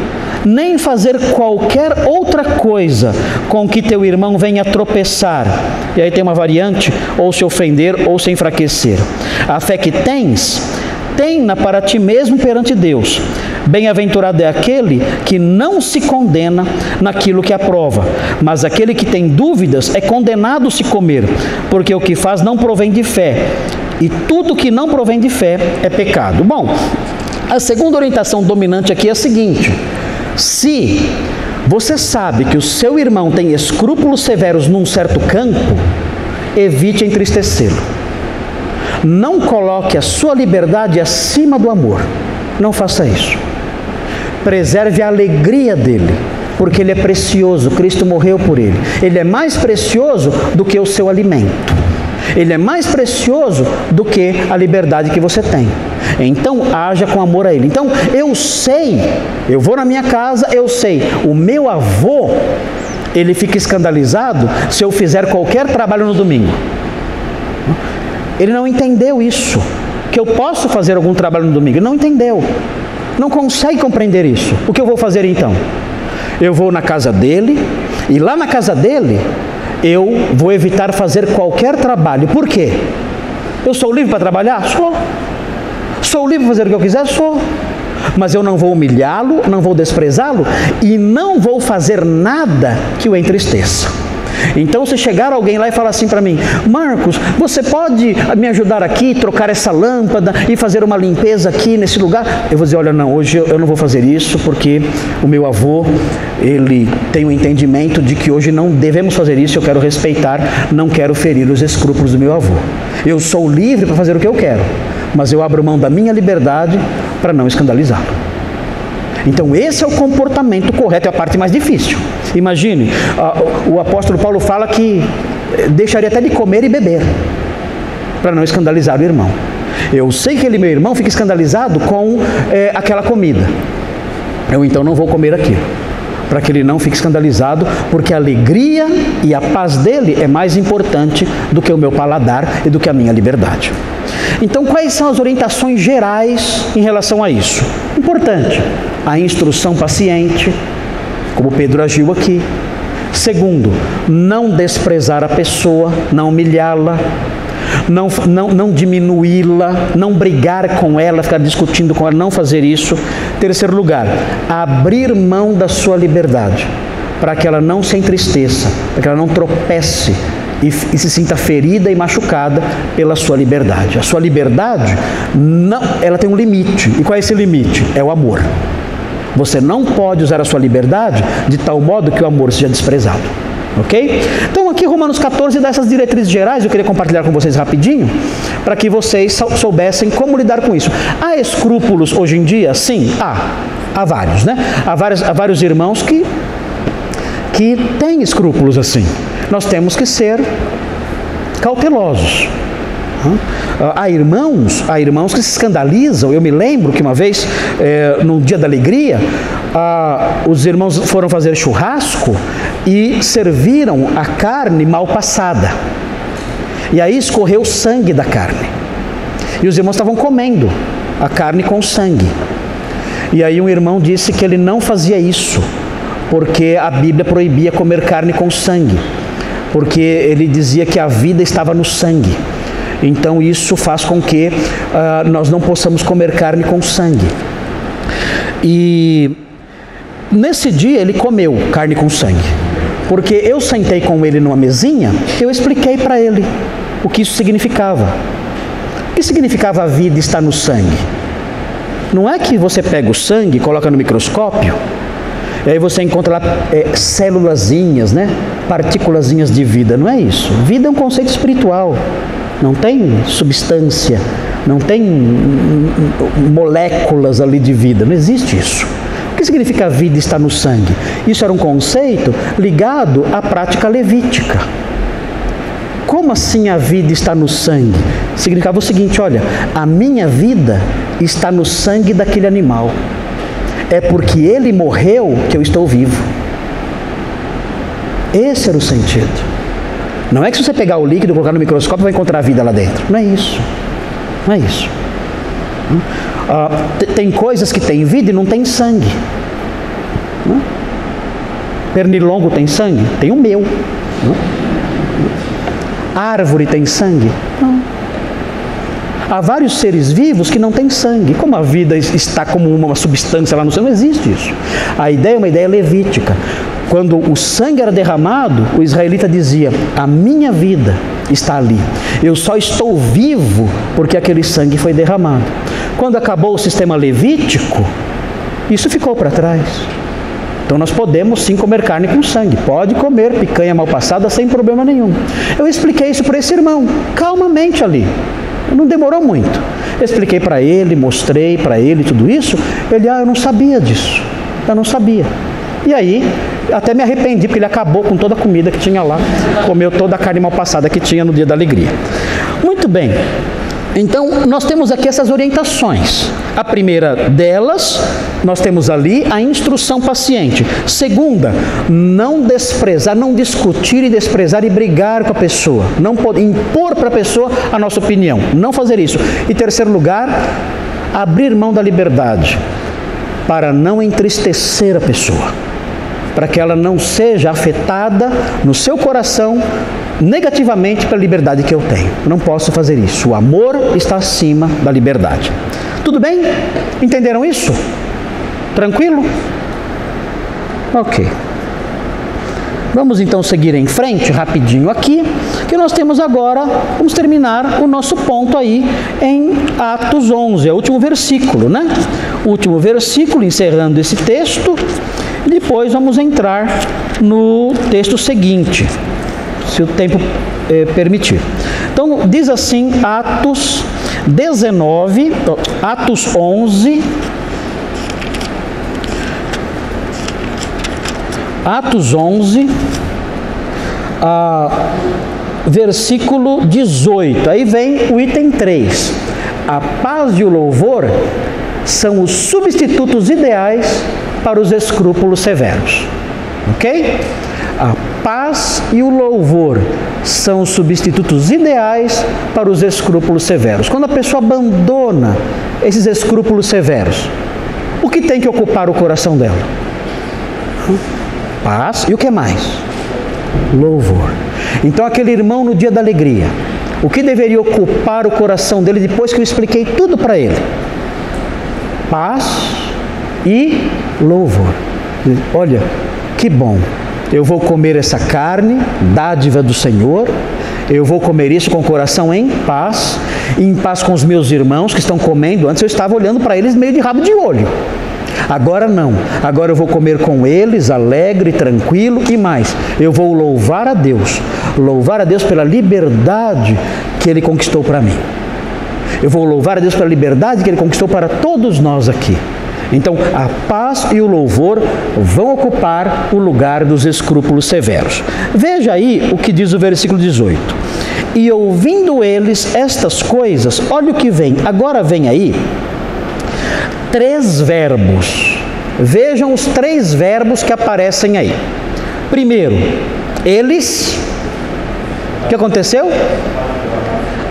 nem fazer qualquer outra coisa com que teu irmão venha tropeçar. E aí tem uma variante, ou se ofender, ou se enfraquecer. A fé que tem-na para ti mesmo perante Deus. Bem-aventurado é aquele que não se condena naquilo que aprova, mas aquele que tem dúvidas é condenado se comer, porque o que faz não provém de fé, e tudo que não provém de fé é pecado. Bom, a segunda orientação dominante aqui é a seguinte: se você sabe que o seu irmão tem escrúpulos severos num certo campo, evite entristecê-lo. Não coloque a sua liberdade acima do amor. Não faça isso. Preserve a alegria dele, porque ele é precioso. Cristo morreu por ele. Ele é mais precioso do que o seu alimento. Ele é mais precioso do que a liberdade que você tem. Então, haja com amor a ele. Então, eu vou na minha casa, eu sei, o meu avô, ele fica escandalizado se eu fizer qualquer trabalho no domingo. Ele não entendeu isso, que eu posso fazer algum trabalho no domingo. Ele não entendeu, não consegue compreender isso. O que eu vou fazer então? Eu vou na casa dele, e lá na casa dele, eu vou evitar fazer qualquer trabalho. Por quê? Eu sou livre para trabalhar? Sou. Sou livre para fazer o que eu quiser? Sou. mas eu não vou humilhá-lo, não vou desprezá-lo e não vou fazer nada que o entristeça. Então, se chegar alguém lá e falar assim para mim: Marcos, você pode me ajudar aqui, trocar essa lâmpada e fazer uma limpeza aqui nesse lugar? Eu vou dizer: olha, não, hoje eu não vou fazer isso, porque o meu avô, ele tem um entendimento de que hoje não devemos fazer isso, eu quero respeitar, não quero ferir os escrúpulos do meu avô. Eu sou livre para fazer o que eu quero, mas eu abro mão da minha liberdade para não escandalizá-lo. Então esse é o comportamento correto, é a parte mais difícil. Imagine, o apóstolo Paulo fala que deixaria até de comer e beber, para não escandalizar o irmão. Eu sei que ele, meu irmão, fica escandalizado com aquela comida. Eu então não vou comer aquilo, para que ele não fique escandalizado, porque a alegria e a paz dele é mais importante do que o meu paladar e do que a minha liberdade. Então, quais são as orientações gerais em relação a isso? Importante, a instrução paciente, como Pedro agiu aqui. Segundo, não desprezar a pessoa, não humilhá-la, não diminuí-la, não brigar com ela, ficar discutindo com ela, não fazer isso. Terceiro lugar, abrir mão da sua liberdade, para que ela não se entristeça, para que ela não tropece e se sinta ferida e machucada pela sua liberdade. A sua liberdade, ela tem um limite. E qual é esse limite? É o amor. Você não pode usar a sua liberdade de tal modo que o amor seja desprezado. Ok? Então aqui Romanos 14 dá essas diretrizes gerais, eu queria compartilhar com vocês rapidinho, para que vocês soubessem como lidar com isso. Há escrúpulos hoje em dia? Sim, há vários, né? Há vários irmãos que têm escrúpulos assim. Nós temos que ser cautelosos. Há irmãos que se escandalizam. Eu me lembro que uma vez, num dia da alegria, os irmãos foram fazer churrasco e serviram a carne mal passada. E aí escorreu sangue da carne. E os irmãos estavam comendo a carne com sangue. E aí um irmão disse que ele não fazia isso, porque a Bíblia proibia comer carne com sangue, porque ele dizia que a vida estava no sangue. Então isso faz com que nós não possamos comer carne com sangue. E nesse dia ele comeu carne com sangue, porque eu sentei com ele numa mesinha, eu expliquei para ele o que isso significava. O que significava a vida estar no sangue? Não é que você pega o sangue, coloca no microscópio, e aí você encontra lá célulazinhas, né? Partículazinhas de vida. Não é isso. Vida é um conceito espiritual. Não tem substância, não tem moléculas ali de vida. Não existe isso. O que significa a vida estar no sangue? Isso era um conceito ligado à prática levítica. Como assim a vida está no sangue? Significava o seguinte: olha, a minha vida está no sangue daquele animal. É porque ele morreu que eu estou vivo. Esse era o sentido. Não é que se você pegar o líquido e colocar no microscópio vai encontrar a vida lá dentro. Não é isso. Não é isso. Tem coisas que têm vida e não tem sangue. Pernilongo tem sangue? Tem o meu. Árvore tem sangue? Não. Há vários seres vivos que não têm sangue. Como a vida está como uma substância lá no sangue, não existe isso. A ideia é uma ideia levítica. Quando o sangue era derramado, o israelita dizia: a minha vida está ali. Eu só estou vivo porque aquele sangue foi derramado. Quando acabou o sistema levítico, isso ficou para trás. Então nós podemos sim comer carne com sangue. Pode comer picanha mal passada sem problema nenhum. Eu expliquei isso para esse irmão, calmamente ali. Não demorou muito. Eu expliquei para ele, mostrei para ele tudo isso. Ele: eu não sabia disso. Eu não sabia. E aí, até me arrependi, porque ele acabou com toda a comida que tinha lá. Comeu toda a carne mal passada que tinha no dia da alegria. Muito bem. Então, nós temos aqui essas orientações. A primeira delas, nós temos ali a instrução paciente. Segunda, não desprezar, não discutir e desprezar e brigar com a pessoa. Não impor para a pessoa a nossa opinião. Não fazer isso. E terceiro lugar, abrir mão da liberdade, para não entristecer a pessoa, para que ela não seja afetada no seu coração negativamente pela liberdade que eu tenho. Eu não posso fazer isso. O amor está acima da liberdade. Tudo bem? Entenderam isso? Tranquilo? Ok. Vamos então seguir em frente, rapidinho aqui, que nós temos agora, vamos terminar o nosso ponto aí em Atos 11, é o último versículo, né? O último versículo, encerrando esse texto, e depois vamos entrar no texto seguinte, se o tempo permitir. Então, diz assim, Atos 11, versículo 18, aí vem o item 3. A paz e o louvor são os substitutos ideais para os escrúpulos severos. Ok? A paz e o louvor são os substitutos ideais para os escrúpulos severos. Quando a pessoa abandona esses escrúpulos severos, o que tem que ocupar o coração dela? Paz e o que mais? Louvor. Então aquele irmão no dia da alegria, o que deveria ocupar o coração dele depois que eu expliquei tudo para ele? Paz e louvor. Olha, que bom, eu vou comer essa carne, dádiva do Senhor, eu vou comer isso com o coração em paz com os meus irmãos que estão comendo. Antes eu estava olhando para eles meio de rabo de olho. Agora não, agora eu vou comer com eles, alegre, tranquilo, e mais, eu vou louvar a Deus pela liberdade que Ele conquistou para mim. Eu vou louvar a Deus pela liberdade que Ele conquistou para todos nós aqui. Então, a paz e o louvor vão ocupar o lugar dos escrúpulos severos. Veja aí o que diz o versículo 18. E ouvindo eles estas coisas, olha o que vem, agora vem aí 3 verbos. Vejam os 3 verbos que aparecem aí. Primeiro, eles, o que aconteceu?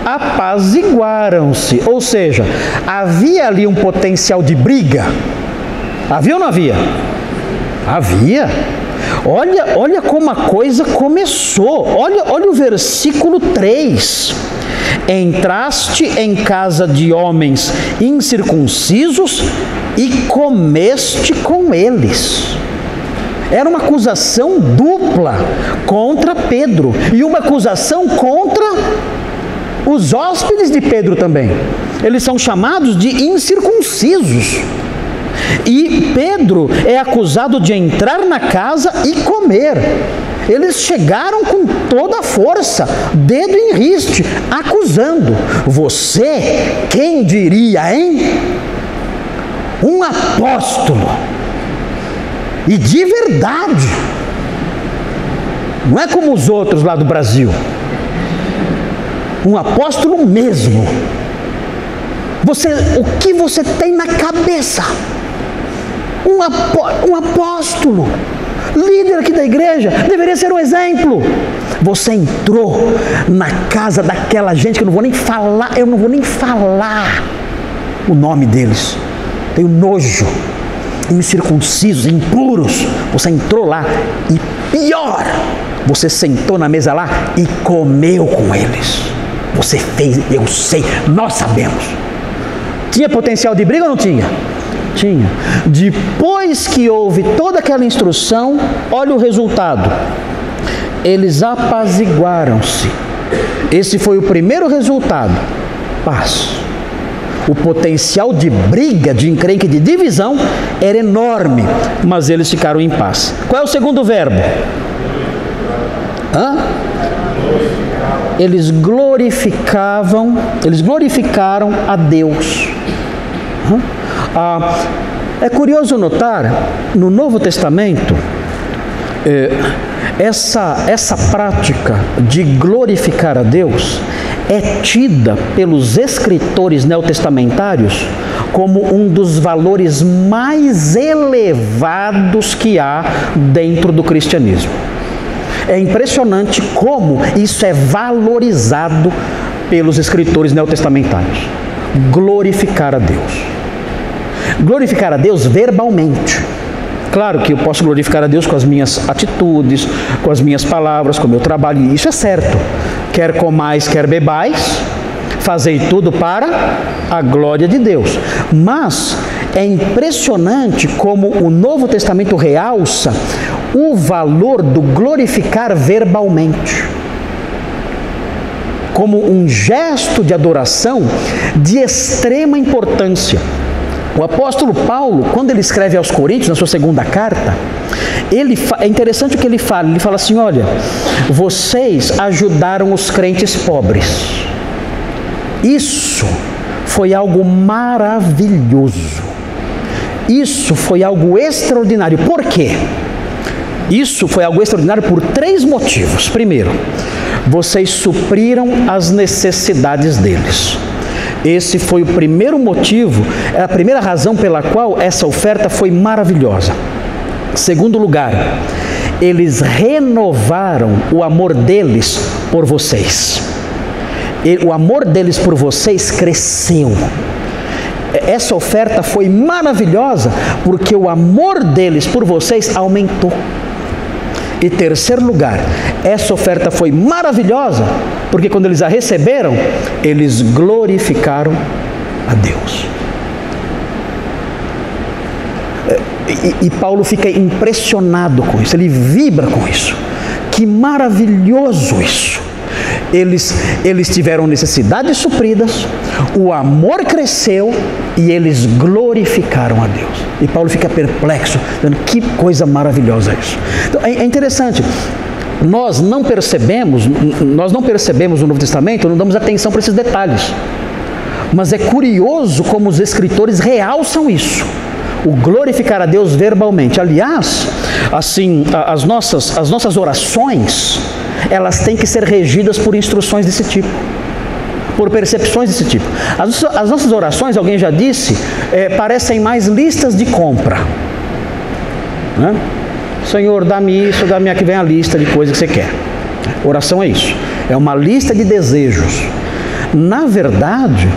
Apaziguaram-se, ou seja, havia ali um potencial de briga. Havia ou não havia? Havia. Olha como a coisa começou. Olha o versículo 3. Entraste em casa de homens incircuncisos e comeste com eles. Era uma acusação dupla contra Pedro e uma acusação contra os hóspedes de Pedro também. Eles são chamados de incircuncisos. E Pedro é acusado de entrar na casa e comer. Eles chegaram com toda a força, dedo em riste, acusando. Você, quem diria, hein? Um apóstolo. E de verdade. Não é como os outros lá do Brasil. Um apóstolo mesmo. O que você tem na cabeça? Um apóstolo, líder aqui da igreja, deveria ser um exemplo. Você entrou na casa daquela gente que eu não vou nem falar o nome deles. Tenho nojo, incircuncisos, impuros. Você entrou lá e pior, você sentou na mesa lá e comeu com eles. Você fez, eu sei, nós sabemos. Tinha potencial de briga ou não tinha? Tinha. Depois que houve toda aquela instrução, olha o resultado. Eles apaziguaram-se. Esse foi o primeiro resultado. Paz. O potencial de briga, de encrenca e de divisão era enorme, mas eles ficaram em paz. Qual é o segundo verbo? Eles glorificaram a Deus. É curioso notar, no Novo Testamento, essa prática de glorificar a Deus é tida pelos escritores neotestamentários como um dos valores mais elevados que há dentro do cristianismo. É impressionante como isso é valorizado pelos escritores neotestamentários. Glorificar a Deus. Glorificar a Deus verbalmente. Claro que eu posso glorificar a Deus com as minhas atitudes, com as minhas palavras, com o meu trabalho, e isso é certo. Quer comais, quer bebais, fazei tudo para a glória de Deus. Mas é impressionante como o Novo Testamento realça o valor do glorificar verbalmente, como um gesto de adoração de extrema importância. O apóstolo Paulo, quando ele escreve aos Coríntios, na sua segunda carta, é interessante o que ele fala assim, olha, vocês ajudaram os crentes pobres. Isso foi algo maravilhoso. Isso foi algo extraordinário. Por quê? Isso foi algo extraordinário por 3 motivos. Primeiro, vocês supriram as necessidades deles. Esse foi o primeiro motivo, a primeira razão pela qual essa oferta foi maravilhosa. Segundo lugar, eles renovaram o amor deles por vocês. O amor deles por vocês cresceu. Essa oferta foi maravilhosa porque o amor deles por vocês aumentou. E terceiro lugar, essa oferta foi maravilhosa porque quando eles a receberam, eles glorificaram a Deus. E Paulo fica impressionado com isso, ele vibra com isso. Que maravilhoso isso! Eles tiveram necessidades supridas, o amor cresceu e eles glorificaram a Deus. E Paulo fica perplexo, dizendo, que coisa maravilhosa isso. Então, é interessante, nós não percebemos no Novo Testamento, não damos atenção para esses detalhes. Mas é curioso como os escritores realçam isso. O glorificar a Deus verbalmente. Aliás, assim, as nossas orações, elas têm que ser regidas por instruções desse tipo, por percepções desse tipo. As nossas orações, alguém já disse, parecem mais listas de compra, né? Senhor, dá-me isso, dá-me aqui, vem a lista de coisas que você quer. Oração é isso, é uma lista de desejos. Na verdade,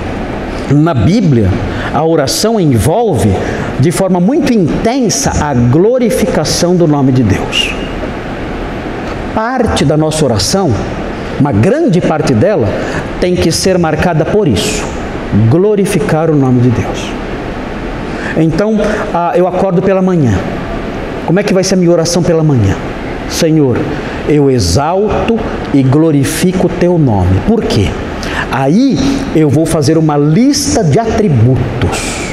na Bíblia, a oração envolve de forma muito intensa a glorificação do nome de Deus. Parte da nossa oração, uma grande parte dela, tem que ser marcada por isso: glorificar o nome de Deus. Então, eu acordo pela manhã. Como é que vai ser a minha oração pela manhã? Senhor, eu exalto e glorifico o teu nome. Por quê? Aí eu vou fazer uma lista de atributos.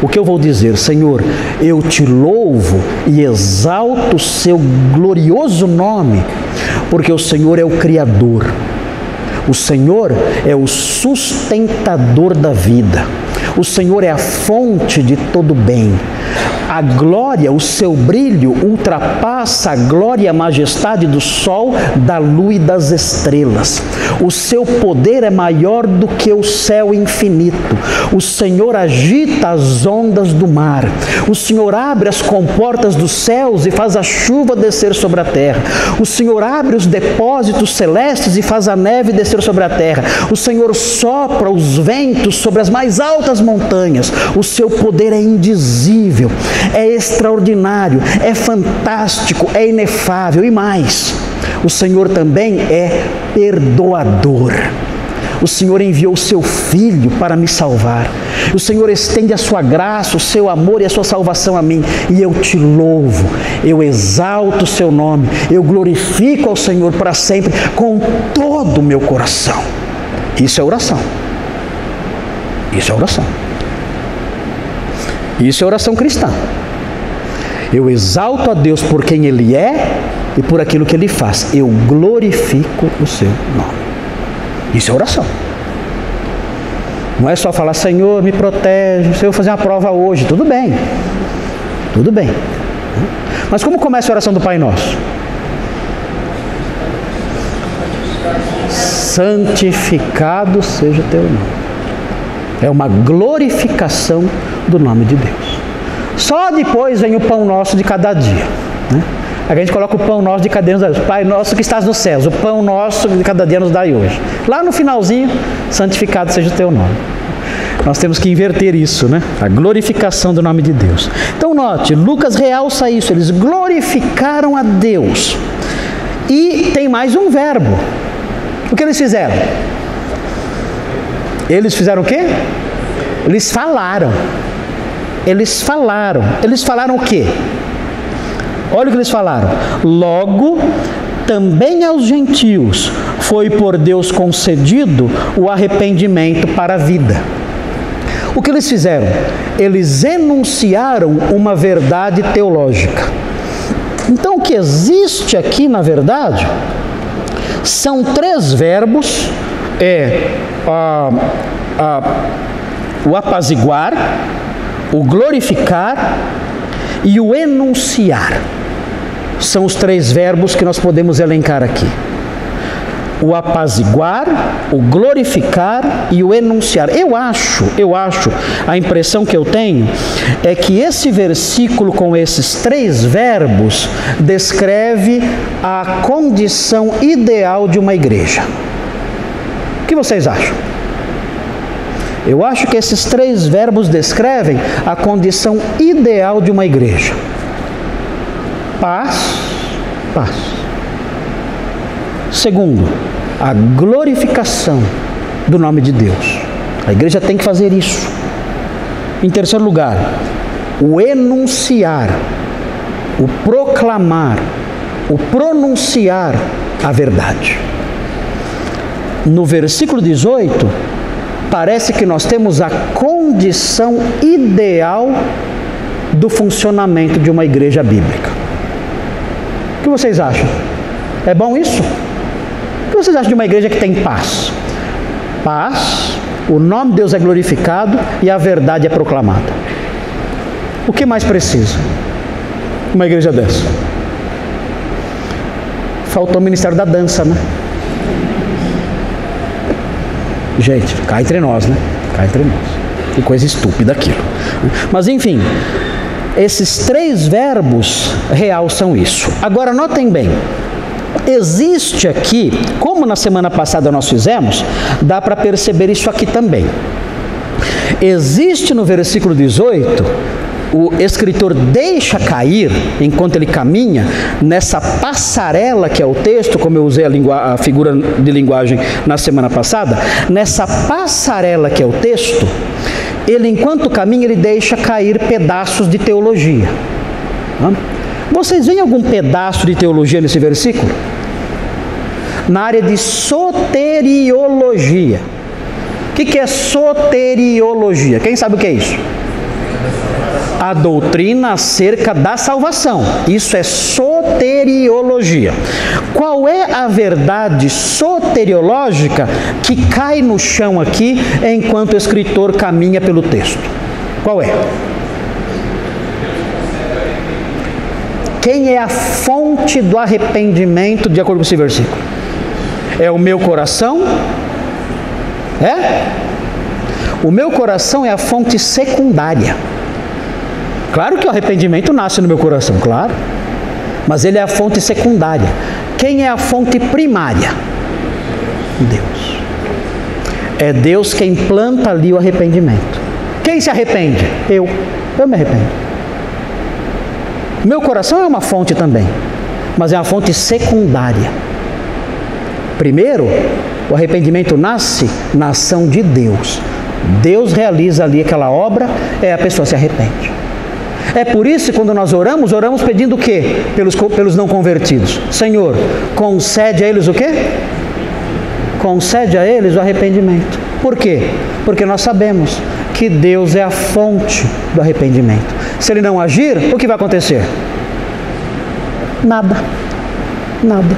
O que eu vou dizer? Senhor, eu te louvo e exalto o seu glorioso nome, porque o Senhor é o Criador, o Senhor é o sustentador da vida, o Senhor é a fonte de todo bem. A glória, o seu brilho ultrapassa a glória e a majestade do sol, da lua e das estrelas. O seu poder é maior do que o céu infinito. O Senhor agita as ondas do mar. O Senhor abre as comportas dos céus e faz a chuva descer sobre a terra. O Senhor abre os depósitos celestes e faz a neve descer sobre a terra. O Senhor sopra os ventos sobre as mais altas montanhas. O seu poder é indizível, é extraordinário, é fantástico, é inefável e mais. O Senhor também é perdoador. O Senhor enviou o seu Filho para me salvar. O Senhor estende a sua graça, o seu amor e a sua salvação a mim. E eu te louvo, eu exalto o seu nome, eu glorifico ao Senhor para sempre com todo o meu coração. Isso é oração. Isso é oração. Isso é oração cristã. Eu exalto a Deus por quem Ele é e por aquilo que Ele faz. Eu glorifico o seu nome. Isso é oração. Não é só falar, Senhor, me protege, se eu fazer uma prova hoje. Tudo bem. Tudo bem. Mas como começa a oração do Pai Nosso? Santificado seja o teu nome. É uma glorificação do nome de Deus. Só depois vem o pão nosso de cada dia, né? A gente coloca o pão nosso de cada dia nos dai hoje. Pai nosso que estás nos céus, o pão nosso de cada dia nos dai hoje. Lá no finalzinho, santificado seja o teu nome. Nós temos que inverter isso, né? A glorificação do nome de Deus. Então note, Lucas realça isso, eles glorificaram a Deus. E tem mais um verbo. O que eles fizeram? Eles fizeram o quê? Eles falaram. Eles falaram. Eles falaram o quê? Olha o que eles falaram. Logo, também aos gentios foi por Deus concedido o arrependimento para a vida. O que eles fizeram? Eles enunciaram uma verdade teológica. Então, o que existe aqui, na verdade, são 3 verbos: o apaziguar, o glorificar e o enunciar. São os 3 verbos que nós podemos elencar aqui. O apaziguar, o glorificar e o enunciar. Eu acho, a impressão que eu tenho é que esse versículo com esses 3 verbos descreve a condição ideal de uma igreja. O que vocês acham? Eu acho que esses 3 verbos descrevem a condição ideal de uma igreja. Paz, paz. Segundo, a glorificação do nome de Deus. A igreja tem que fazer isso. Em terceiro lugar, o enunciar, o proclamar, o pronunciar a verdade. No versículo 18, parece que nós temos a condição ideal do funcionamento de uma igreja bíblica. O que vocês acham? É bom isso? O que vocês acham de uma igreja que tem paz? Paz, o nome de Deus é glorificado e a verdade é proclamada. O que mais precisa uma igreja dessa? Faltou o ministério da dança, né? Gente, cá entre nós, né? Cá entre nós. Que coisa estúpida aquilo. Mas enfim, esses 3 verbos realçam isso. Agora notem bem, existe aqui, como na semana passada nós fizemos, dá para perceber isso aqui também. Existe no versículo 18, o escritor deixa cair, enquanto ele caminha, nessa passarela que é o texto, como eu usei a figura de linguagem na semana passada, nessa passarela que é o texto, ele, enquanto caminha, ele deixa cair pedaços de teologia. Vocês veem algum pedaço de teologia nesse versículo? Na área de soteriologia. O que é soteriologia? Quem sabe o que é isso? A doutrina acerca da salvação. Isso é soteriologia. Qual é a verdade soteriológica que cai no chão aqui enquanto o escritor caminha pelo texto? Qual é? Quem é a fonte do arrependimento de acordo com esse versículo? É o meu coração? É? O meu coração é a fonte secundária. Claro que o arrependimento nasce no meu coração, claro. Mas ele é a fonte secundária. Quem é a fonte primária? Deus. É Deus quem planta ali o arrependimento. Quem se arrepende? Eu me arrependo. Meu coração é uma fonte também, mas é uma fonte secundária. Primeiro, o arrependimento nasce na ação de Deus. Deus realiza ali aquela obra, a pessoa se arrepende. É por isso que quando nós oramos pedindo o quê? Pelos não convertidos. Senhor, concede a eles o quê? Concede a eles o arrependimento. Por quê? Porque nós sabemos que Deus é a fonte do arrependimento. Se Ele não agir, o que vai acontecer? Nada. Nada.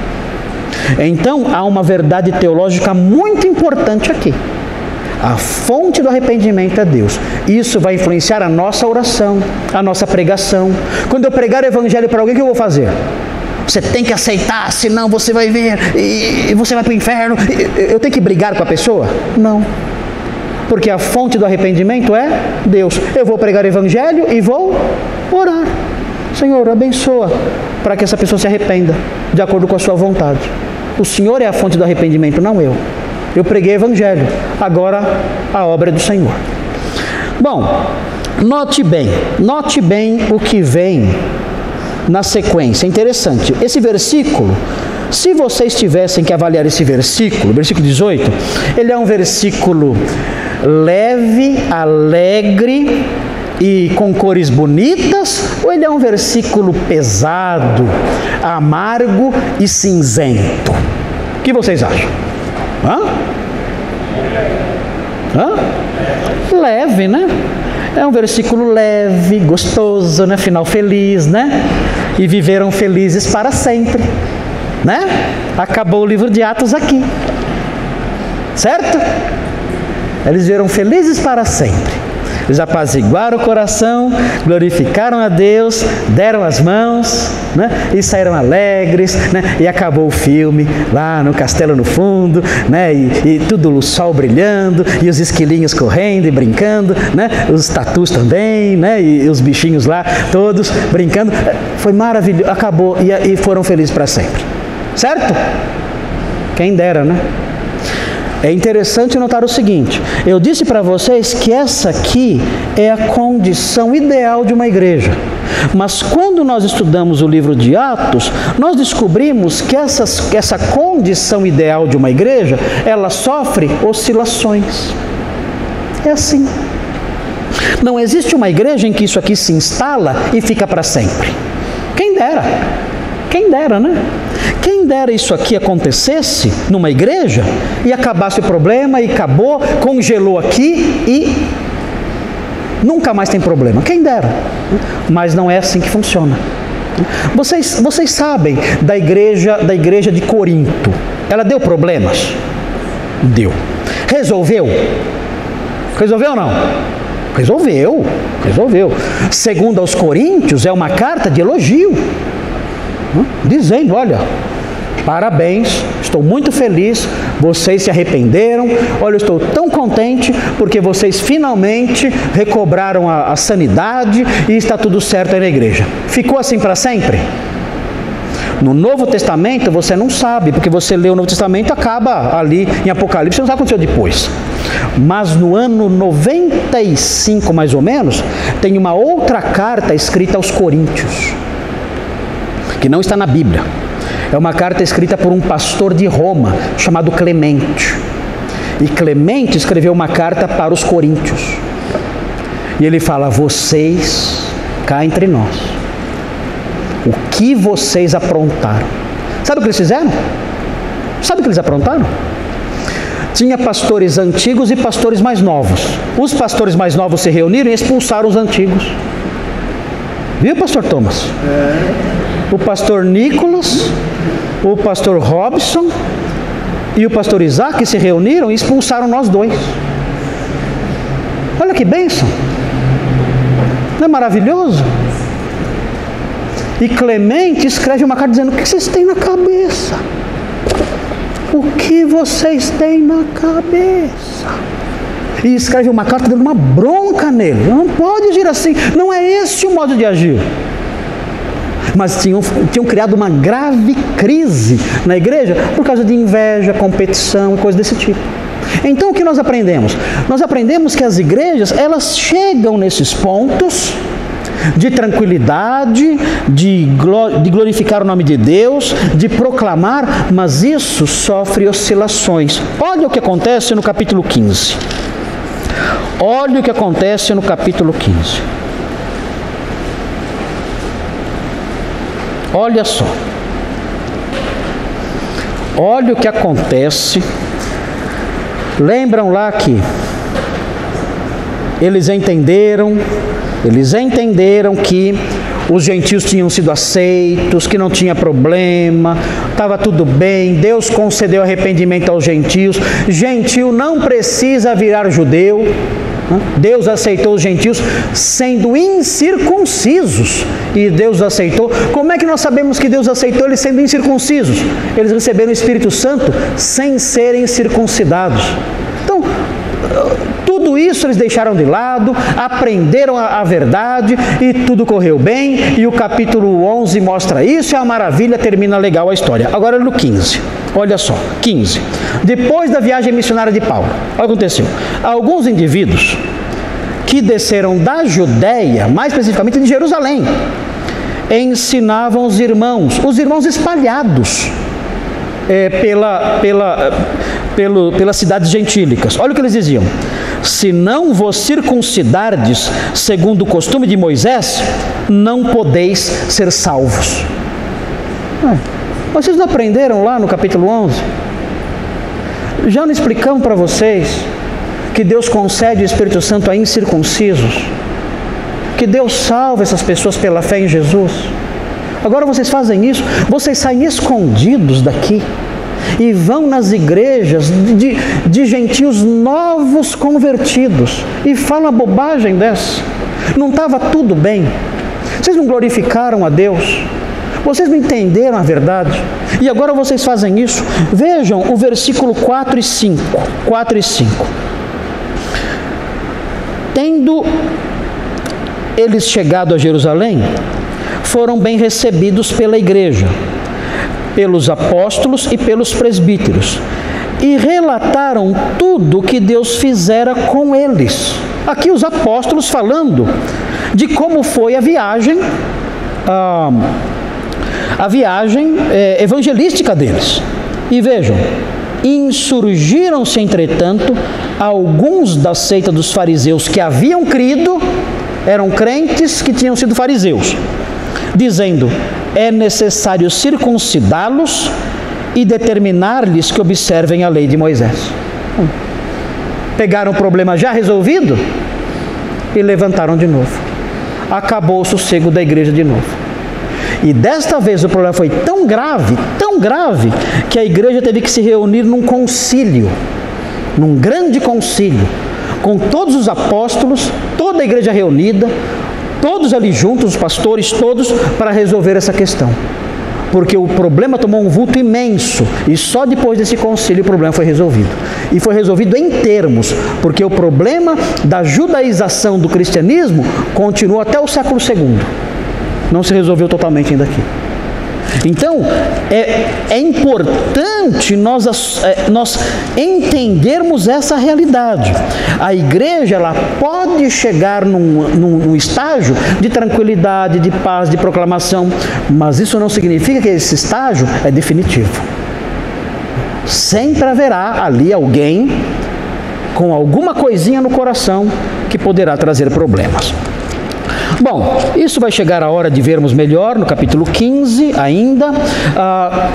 Então, há uma verdade teológica muito importante aqui. A fonte do arrependimento é Deus. Isso vai influenciar a nossa oração, a nossa pregação. Quando eu pregar o evangelho para alguém, o que eu vou fazer? Você tem que aceitar, senão você vai ver e você vai para o inferno. Eu tenho que brigar com a pessoa? Não. Porque a fonte do arrependimento é Deus. Eu vou pregar o evangelho e vou orar. Senhor, abençoa para que essa pessoa se arrependa de acordo com a sua vontade. O Senhor é a fonte do arrependimento, não eu. Eu preguei o evangelho, agora a obra é do Senhor. Bom, note bem o que vem na sequência. É interessante, esse versículo se vocês tivessem que avaliar esse versículo, versículo 18, ele é um versículo leve, alegre e com cores bonitas, ou ele é um versículo pesado, amargo e cinzento? O que vocês acham? Leve, né? É um versículo leve, gostoso, né? Final feliz, né? E viveram felizes para sempre, né? Acabou o livro de Atos aqui, certo? Eles viveram felizes para sempre. Eles apaziguaram o coração, glorificaram a Deus, deram as mãos, né? E saíram alegres, né? E acabou o filme lá no castelo no fundo, né? E tudo o sol brilhando, e os esquilinhos correndo e brincando, né? Os tatus também, né? E os bichinhos lá, todos brincando. Foi maravilhoso, acabou e foram felizes para sempre, certo? Quem dera, né? É interessante notar o seguinte, eu disse para vocês que essa aqui é a condição ideal de uma igreja. Mas quando nós estudamos o livro de Atos, nós descobrimos que essa condição ideal de uma igreja, ela sofre oscilações. É assim. Não existe uma igreja em que isso aqui se instala e fica para sempre. Quem dera. Quem dera, né? Quem dera isso aqui acontecesse numa igreja e acabasse o problema e acabou, congelou aqui e nunca mais tem problema. Quem dera. Mas não é assim que funciona. Vocês sabem da igreja de Corinto. Ela deu problemas? Deu. Resolveu? Resolveu ou não? Resolveu. Segundo aos Coríntios, é uma carta de elogio. Dizendo, olha, parabéns, estou muito feliz, vocês se arrependeram, olha, eu estou tão contente porque vocês finalmente recobraram a sanidade e está tudo certo aí na igreja. Ficou assim para sempre? No Novo Testamento você não sabe, porque você lê o Novo Testamento, acaba ali em Apocalipse, você não sabe o que aconteceu depois. Mas no ano 95 mais ou menos, tem uma outra carta escrita aos Coríntios, que não está na Bíblia. É uma carta escrita por um pastor de Roma, chamado Clemente. E Clemente escreveu uma carta para os coríntios. E ele fala, vocês, cá entre nós, o que vocês aprontaram? Sabe o que eles fizeram? Sabe o que eles aprontaram? Tinha pastores antigos e pastores mais novos. Os pastores mais novos se reuniram e expulsaram os antigos. Viu, pastor Thomas? O pastor Nicolas, o pastor Robson e o pastor Isaac se reuniram e expulsaram nós dois. Olha que bênção! Não é maravilhoso? E Clemente escreve uma carta dizendo, o que vocês têm na cabeça? O que vocês têm na cabeça? E escreve uma carta dando uma bronca nele. Não pode agir assim, não é esse o modo de agir. Mas tinham criado uma grave crise na igreja por causa de inveja, competição e coisas desse tipo. Então o que nós aprendemos? Nós aprendemos que as igrejas, elas chegam nesses pontos de tranquilidade, de glorificar o nome de Deus, de proclamar, mas isso sofre oscilações. Olha o que acontece no capítulo 15. Olha o que acontece no capítulo 15. Olha só. Olha o que acontece. Lembram lá que eles entenderam que os gentios tinham sido aceitos, que não tinha problema, estava tudo bem, Deus concedeu arrependimento aos gentios, gentil não precisa virar judeu, Deus aceitou os gentios sendo incircuncisos, e Deus aceitou. Como é que nós sabemos que Deus aceitou eles sendo incircuncisos? Eles receberam o Espírito Santo sem serem circuncidados. Então, tudo isso eles deixaram de lado, aprenderam a verdade e tudo correu bem, e o capítulo 11 mostra isso, é uma maravilha, termina legal a história. Agora no 15, olha só, 15. Depois da viagem missionária de Paulo, o que aconteceu? Alguns indivíduos que desceram da Judéia, mais especificamente de Jerusalém, ensinavam os irmãos espalhados pelas cidades gentílicas. Olha o que eles diziam: se não vos circuncidardes segundo o costume de Moisés, não podeis ser salvos. Vocês não aprenderam lá no capítulo 11? Já não explicamos para vocês que Deus concede o Espírito Santo a incircuncisos? Que Deus salva essas pessoas pela fé em Jesus? Agora vocês fazem isso, vocês saem escondidos daqui e vão nas igrejas de gentios novos convertidos e falam a bobagem dessa. Não estava tudo bem? Vocês não glorificaram a Deus? Vocês não entenderam a verdade? E agora vocês fazem isso? Vejam o versículo 4 e 5. 4 e 5. Tendo eles chegado a Jerusalém, foram bem recebidos pela igreja, pelos apóstolos e pelos presbíteros, e relataram tudo o que Deus fizera com eles. Aqui os apóstolos falando de como foi a viagem evangelística deles. E vejam: insurgiram-se, entretanto, alguns da seita dos fariseus que haviam crido, eram crentes que tinham sido fariseus, dizendo: é necessário circuncidá-los e determinar-lhes que observem a lei de Moisés. Pegaram o problema já resolvido e levantaram de novo. Acabou o sossego da igreja de novo. E desta vez o problema foi tão grave, que a igreja teve que se reunir num concílio, num grande concílio, com todos os apóstolos, toda a igreja reunida, todos ali juntos, os pastores todos, para resolver essa questão. Porque o problema tomou um vulto imenso, e só depois desse concílio o problema foi resolvido. E foi resolvido em termos, porque o problema da judaização do cristianismo continuou até o século II. Não se resolveu totalmente ainda aqui. Então, é importante nós entendermos essa realidade. A igreja, ela pode chegar num estágio de tranquilidade, de paz, de proclamação, mas isso não significa que esse estágio é definitivo. Sempre haverá ali alguém com alguma coisinha no coração que poderá trazer problemas. Bom, isso vai chegar a hora de vermos melhor no capítulo 15 ainda.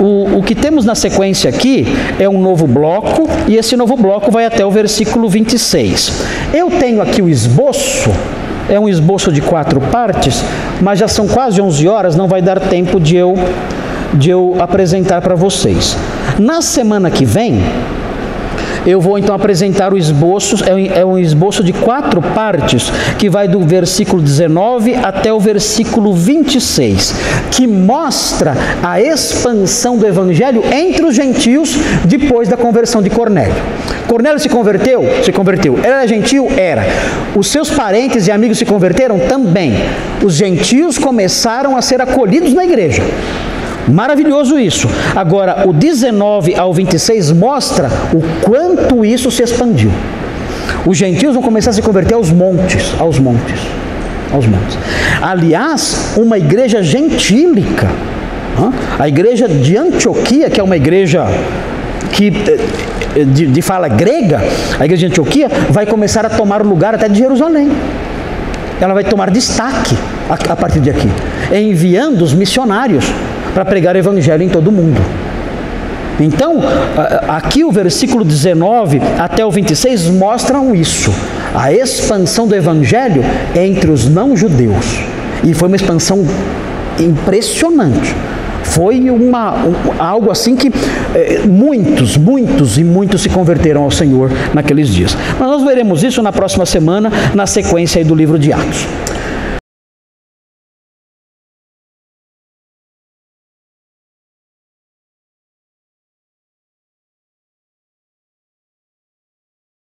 O que temos na sequência aqui é um novo bloco, e esse novo bloco vai até o versículo 26. Eu tenho aqui o esboço, é um esboço de 4 partes, mas já são quase 11 horas, não vai dar tempo de eu apresentar para vocês. Na semana que vem, eu vou então apresentar o esboço, é um esboço de 4 partes, que vai do versículo 19 até o versículo 26, que mostra a expansão do evangelho entre os gentios depois da conversão de Cornélio. Cornélio se converteu? Se converteu. Ele era gentil? Era. Os seus parentes e amigos se converteram? Também. Os gentios começaram a ser acolhidos na igreja. Maravilhoso isso. Agora, o 19 ao 26 mostra o quanto isso se expandiu. Os gentios vão começar a se converter aos montes. Aliás, uma igreja gentílica, a igreja de Antioquia, que é uma igreja de fala grega, a igreja de Antioquia vai começar a tomar o lugar até de Jerusalém. Ela vai tomar destaque a partir de aqui, enviando os missionários para pregar o evangelho em todo o mundo. Então, aqui o versículo 19 até o 26 mostram isso, a expansão do evangelho entre os não-judeus. E foi uma expansão impressionante. Foi algo assim que muitos se converteram ao Senhor naqueles dias. Mas nós veremos isso na próxima semana, na sequência aí do livro de Atos.